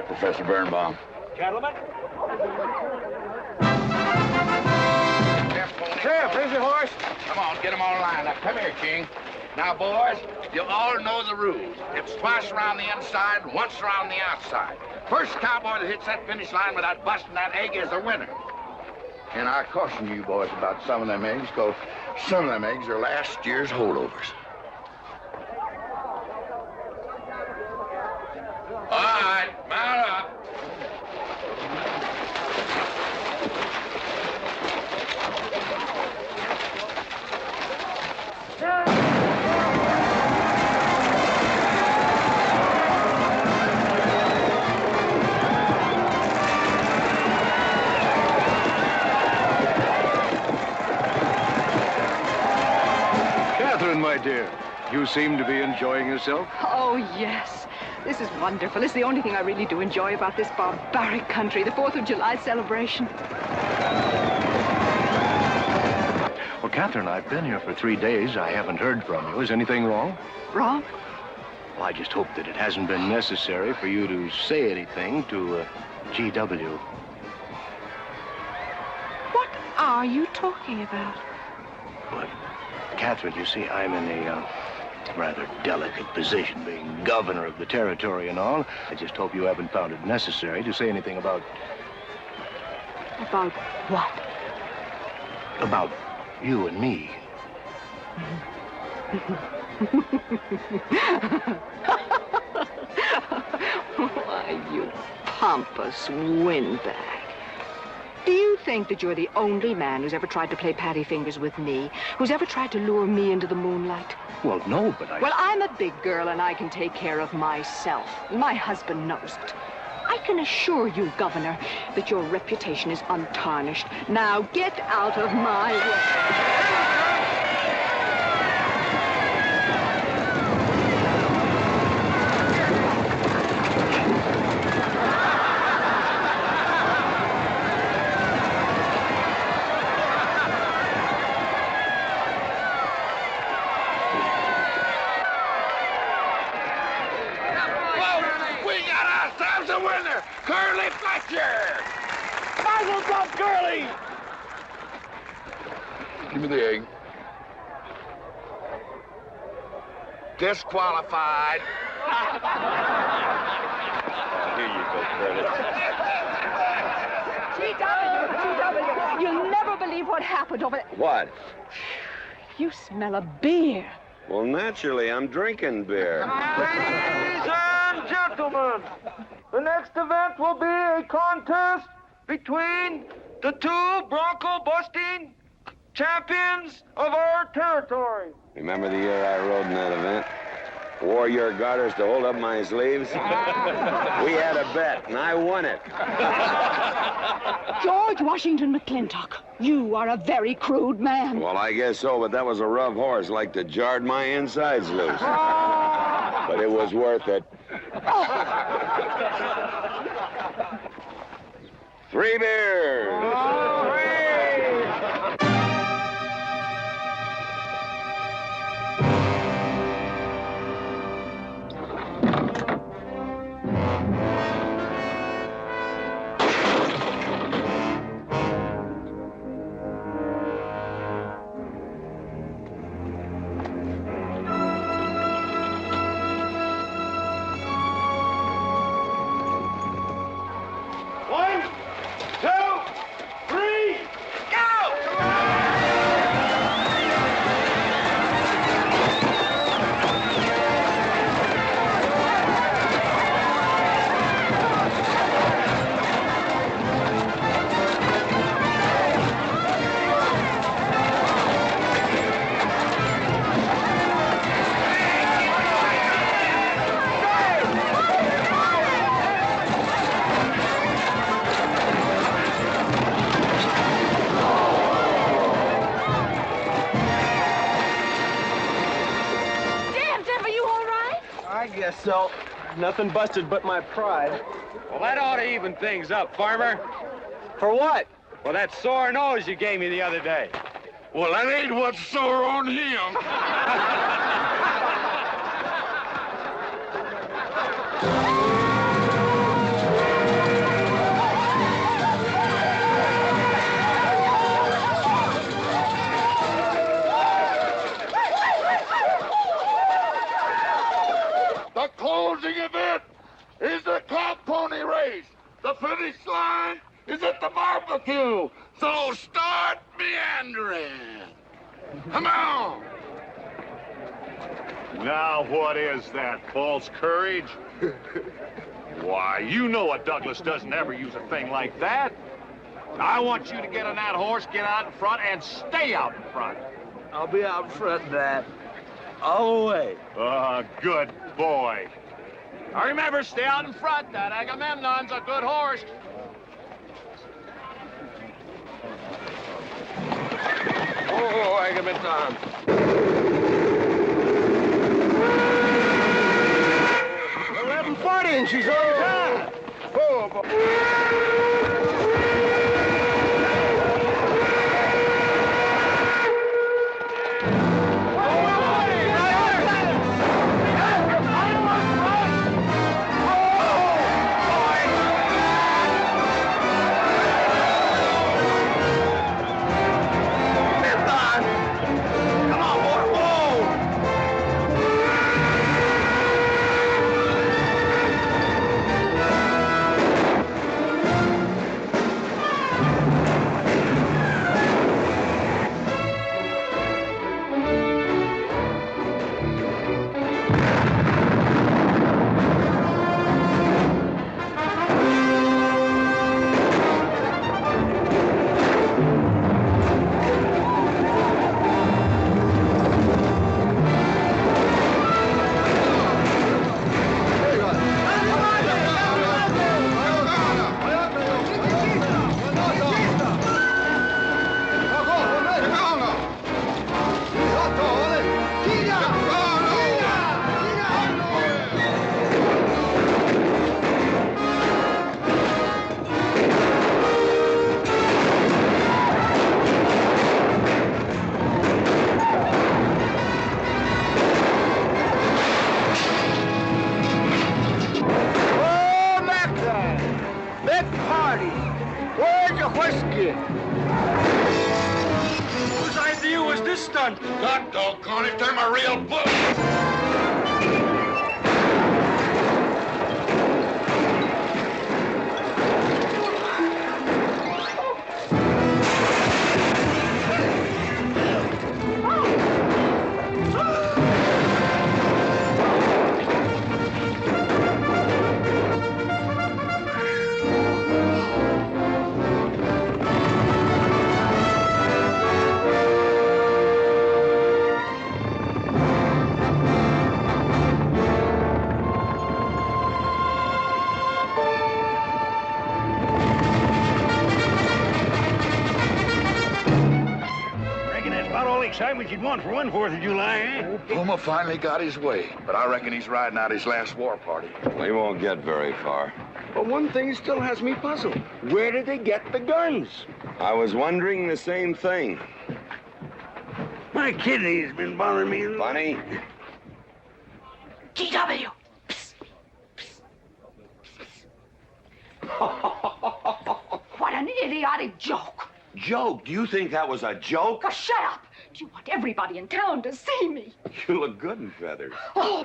Professor Birnbaum. Gentlemen. Sheriff, here's your horse. Come on, get them all lined up. Come here, King. Now, boys, you all know the rules. It's twice around the inside, once around the outside. First cowboy that hits that finish line without busting that egg is the winner. And I caution you boys about some of them eggs, because some of them eggs are last year's holdovers. All right, mount up. Catherine, my dear, you seem to be enjoying yourself. Oh, yes. This is wonderful. It's the only thing I really do enjoy about this barbaric country, the 4th of July celebration. Well, Catherine, I've been here for 3 days. I haven't heard from you. Is anything wrong? Wrong? Well, I just hope that it hasn't been necessary for you to say anything to GW. What are you talking about? But, Catherine, you see, I'm in a rather delicate position, being governor of the territory and all. I just hope you haven't found it necessary to say anything about... About what? About you and me. Why, you pompous windbag. Do you think that you're the only man who's ever tried to play patty fingers with me, who's ever tried to lure me into the moonlight? Well, no, but I... Well, I'm a big girl and I can take care of myself. My husband knows it. I can assure you, Governor, that your reputation is untarnished. Now get out of my way. Curly Fletcher! Muzzle up, Curly! Give me the egg. Disqualified. Here you go, Curly. GW, you'll never believe what happened over there. What? You smell a beer. Well, naturally, I'm drinking beer. Ladies and gentlemen, the next event will be a contest between the two bronco-busting champions of our territory. Remember the year I rode in that event? Wore your garters to hold up my sleeves? We had a bet, and I won it. George Washington Mclintock, you are a very crude man. Well, I guess so, but that was a rough horse, like to jarred my insides loose. But it was worth it. 3 beers. so. Nothing busted but my pride. Well, that ought to even things up, farmer. For what? Well, that sore nose you gave me the other day. Well, that ain't what's sore on him. The closing event is the cow pony race. The finish line is at the barbecue. So start meandering. Come on. Now, what is that, false courage? Why, you know a Douglas doesn't ever use a thing like that. I want you to get on that horse, get out in front, and stay out in front. I'll be out front, Dad. All the way. Good boy. Now remember, stay out in front. That Agamemnon's a good horse. Oh, Agamemnon. 1140 and she's on time. Oh, boy. Whose idea was this stunt? God doggone it, they're my real book. Excitement you'd want for one 4th of July, eh? Puma finally got his way, but I reckon he's riding out his last war party. We won't get very far. But one thing still has me puzzled. Where did they get the guns? I was wondering the same thing. My kidney's been bothering me. Funny? GW! What an idiotic joke. Joke? Do you think that was a joke? Oh, shut up! Do you want everybody in town to see me? You look good in feathers. Oh.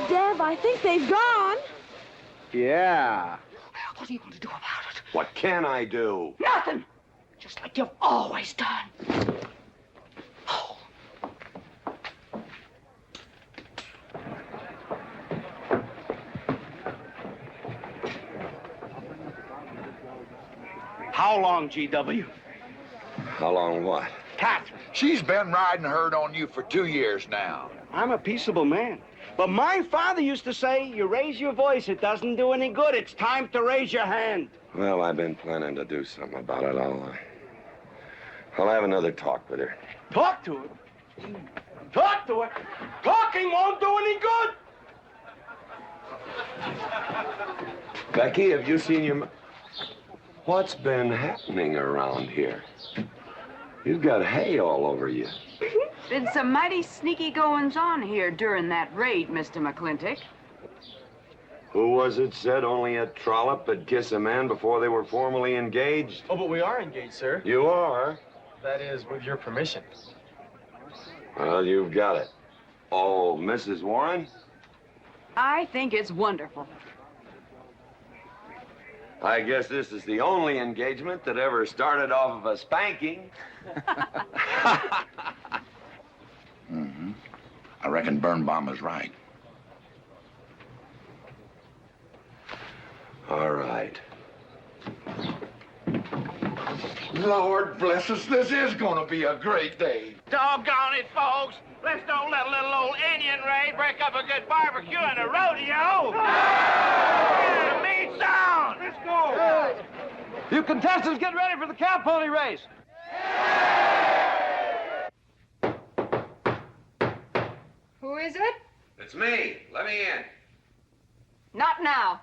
Dev, I think they've gone. Yeah. What are you going to do about it? What can I do? Nothing! Just like you've always done. How long, GW? How long what? Catherine. She's been riding herd on you for 2 years now. I'm a peaceable man. But my father used to say, you raise your voice, it doesn't do any good. It's time to raise your hand. Well, I've been planning to do something about it. I'll have another talk with her. Talk to her? Talk to it? Talking won't do any good. Becky, have you seen your... What's been happening around here? You've got hay all over you. Been some mighty sneaky goings-on here during that raid, Mr. Mclintock. Who was it said only a trollop could kiss a man before they were formally engaged? Oh, but we are engaged, sir. You are? That is, with your permission. Well, you've got it. Oh, Mrs. Warren? I think it's wonderful. I guess this is the only engagement that ever started off of a spanking. Mm-hmm. I reckon Birnbaum is right. All right. Lord bless us, this is gonna be a great day. Doggone it, folks. Let's don't let a little old Indian raid break up a good barbecue and a rodeo. Yeah, meat sound. Let's go. You contestants get ready for the cow pony race. Who is it? It's me. Let me in. Not now.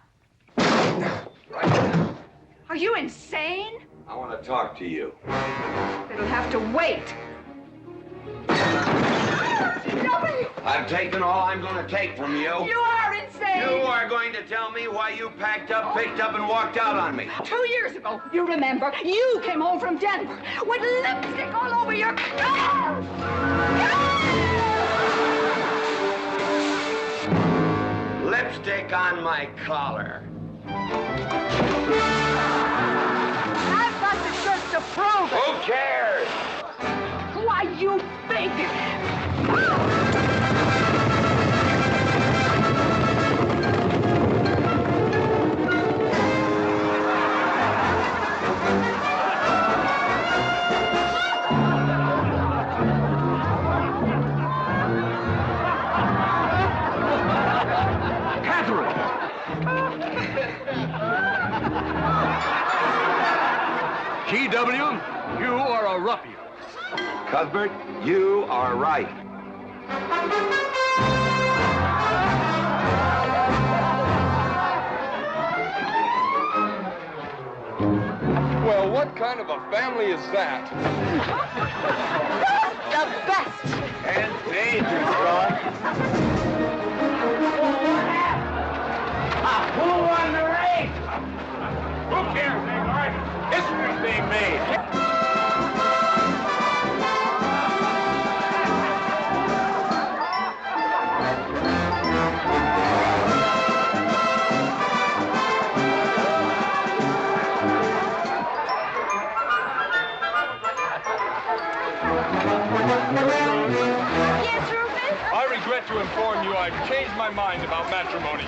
Right now. Are you insane? I want to talk to you. It'll have to wait. I've taken all I'm going to take from you. You are insane. You are going to tell me why you packed up, picked up, and walked out on me. 2 years ago, you remember, you came home from Denver with lipstick all over your... Lipstick on my collar. I've got the shirts to prove it. Who cares? Why, you big... GW, you are a ruffian. Cuthbert, you are right. Well, what kind of a family is that? The best. And dangerous, Roy. Who won the race? Who cares, Ingrid? History's being made. Yes, Rufus? I regret to inform you I've changed my mind about matrimony.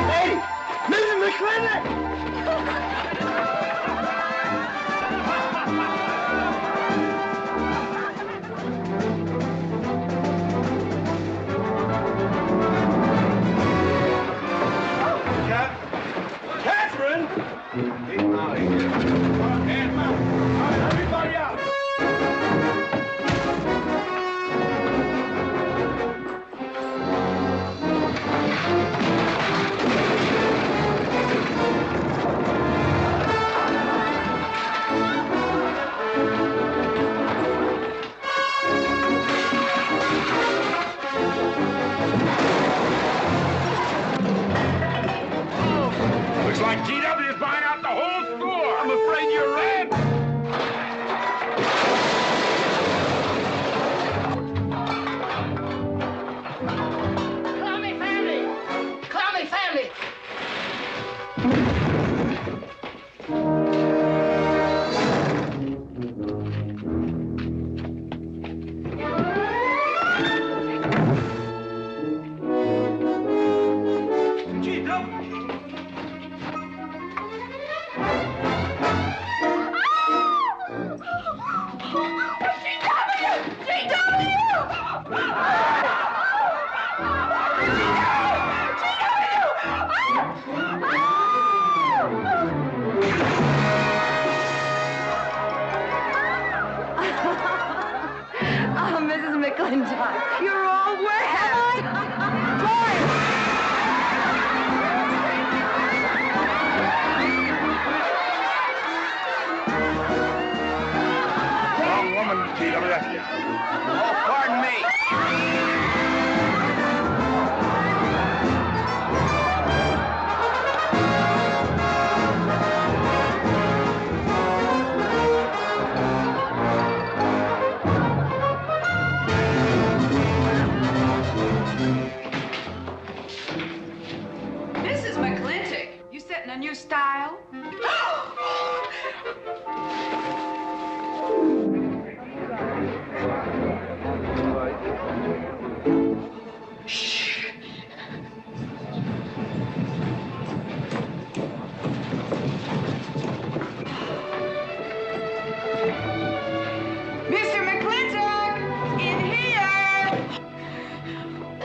Hey, Mrs. Mclintock!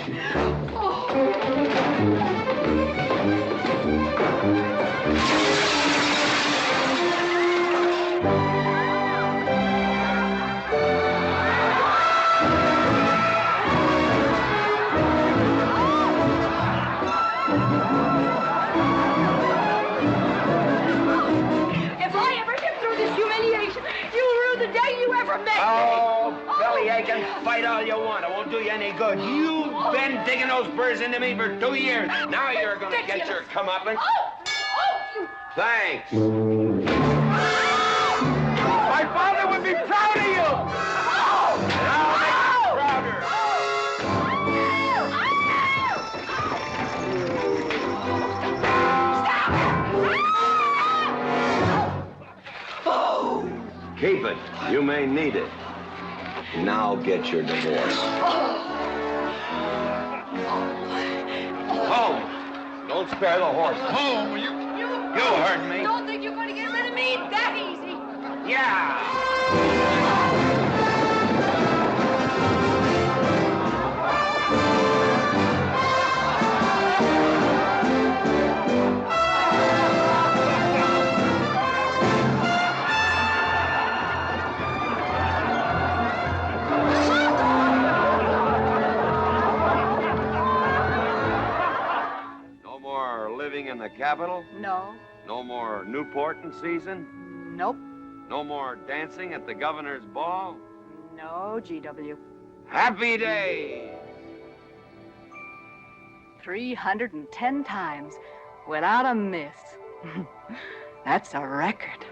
If I ever get through this humiliation, you'll rue the day you ever met me. Oh, belly aching, fight all you want. It won't do you any good. You've been digging those burrs into me for 2 years. Now you're gonna get your comeuppance. Thanks. My father would be proud of you! I'll make you prouder. Keep it. You may need it. Now get your divorce. Home. Don't spare the horse. Home. You heard me. Don't think you're going to get rid of me that easy. Yeah. No more living in the capital? No. No more Newport in season? Nope. No more dancing at the governor's ball? No, GW. Happy day! 310 times without a miss. That's a record.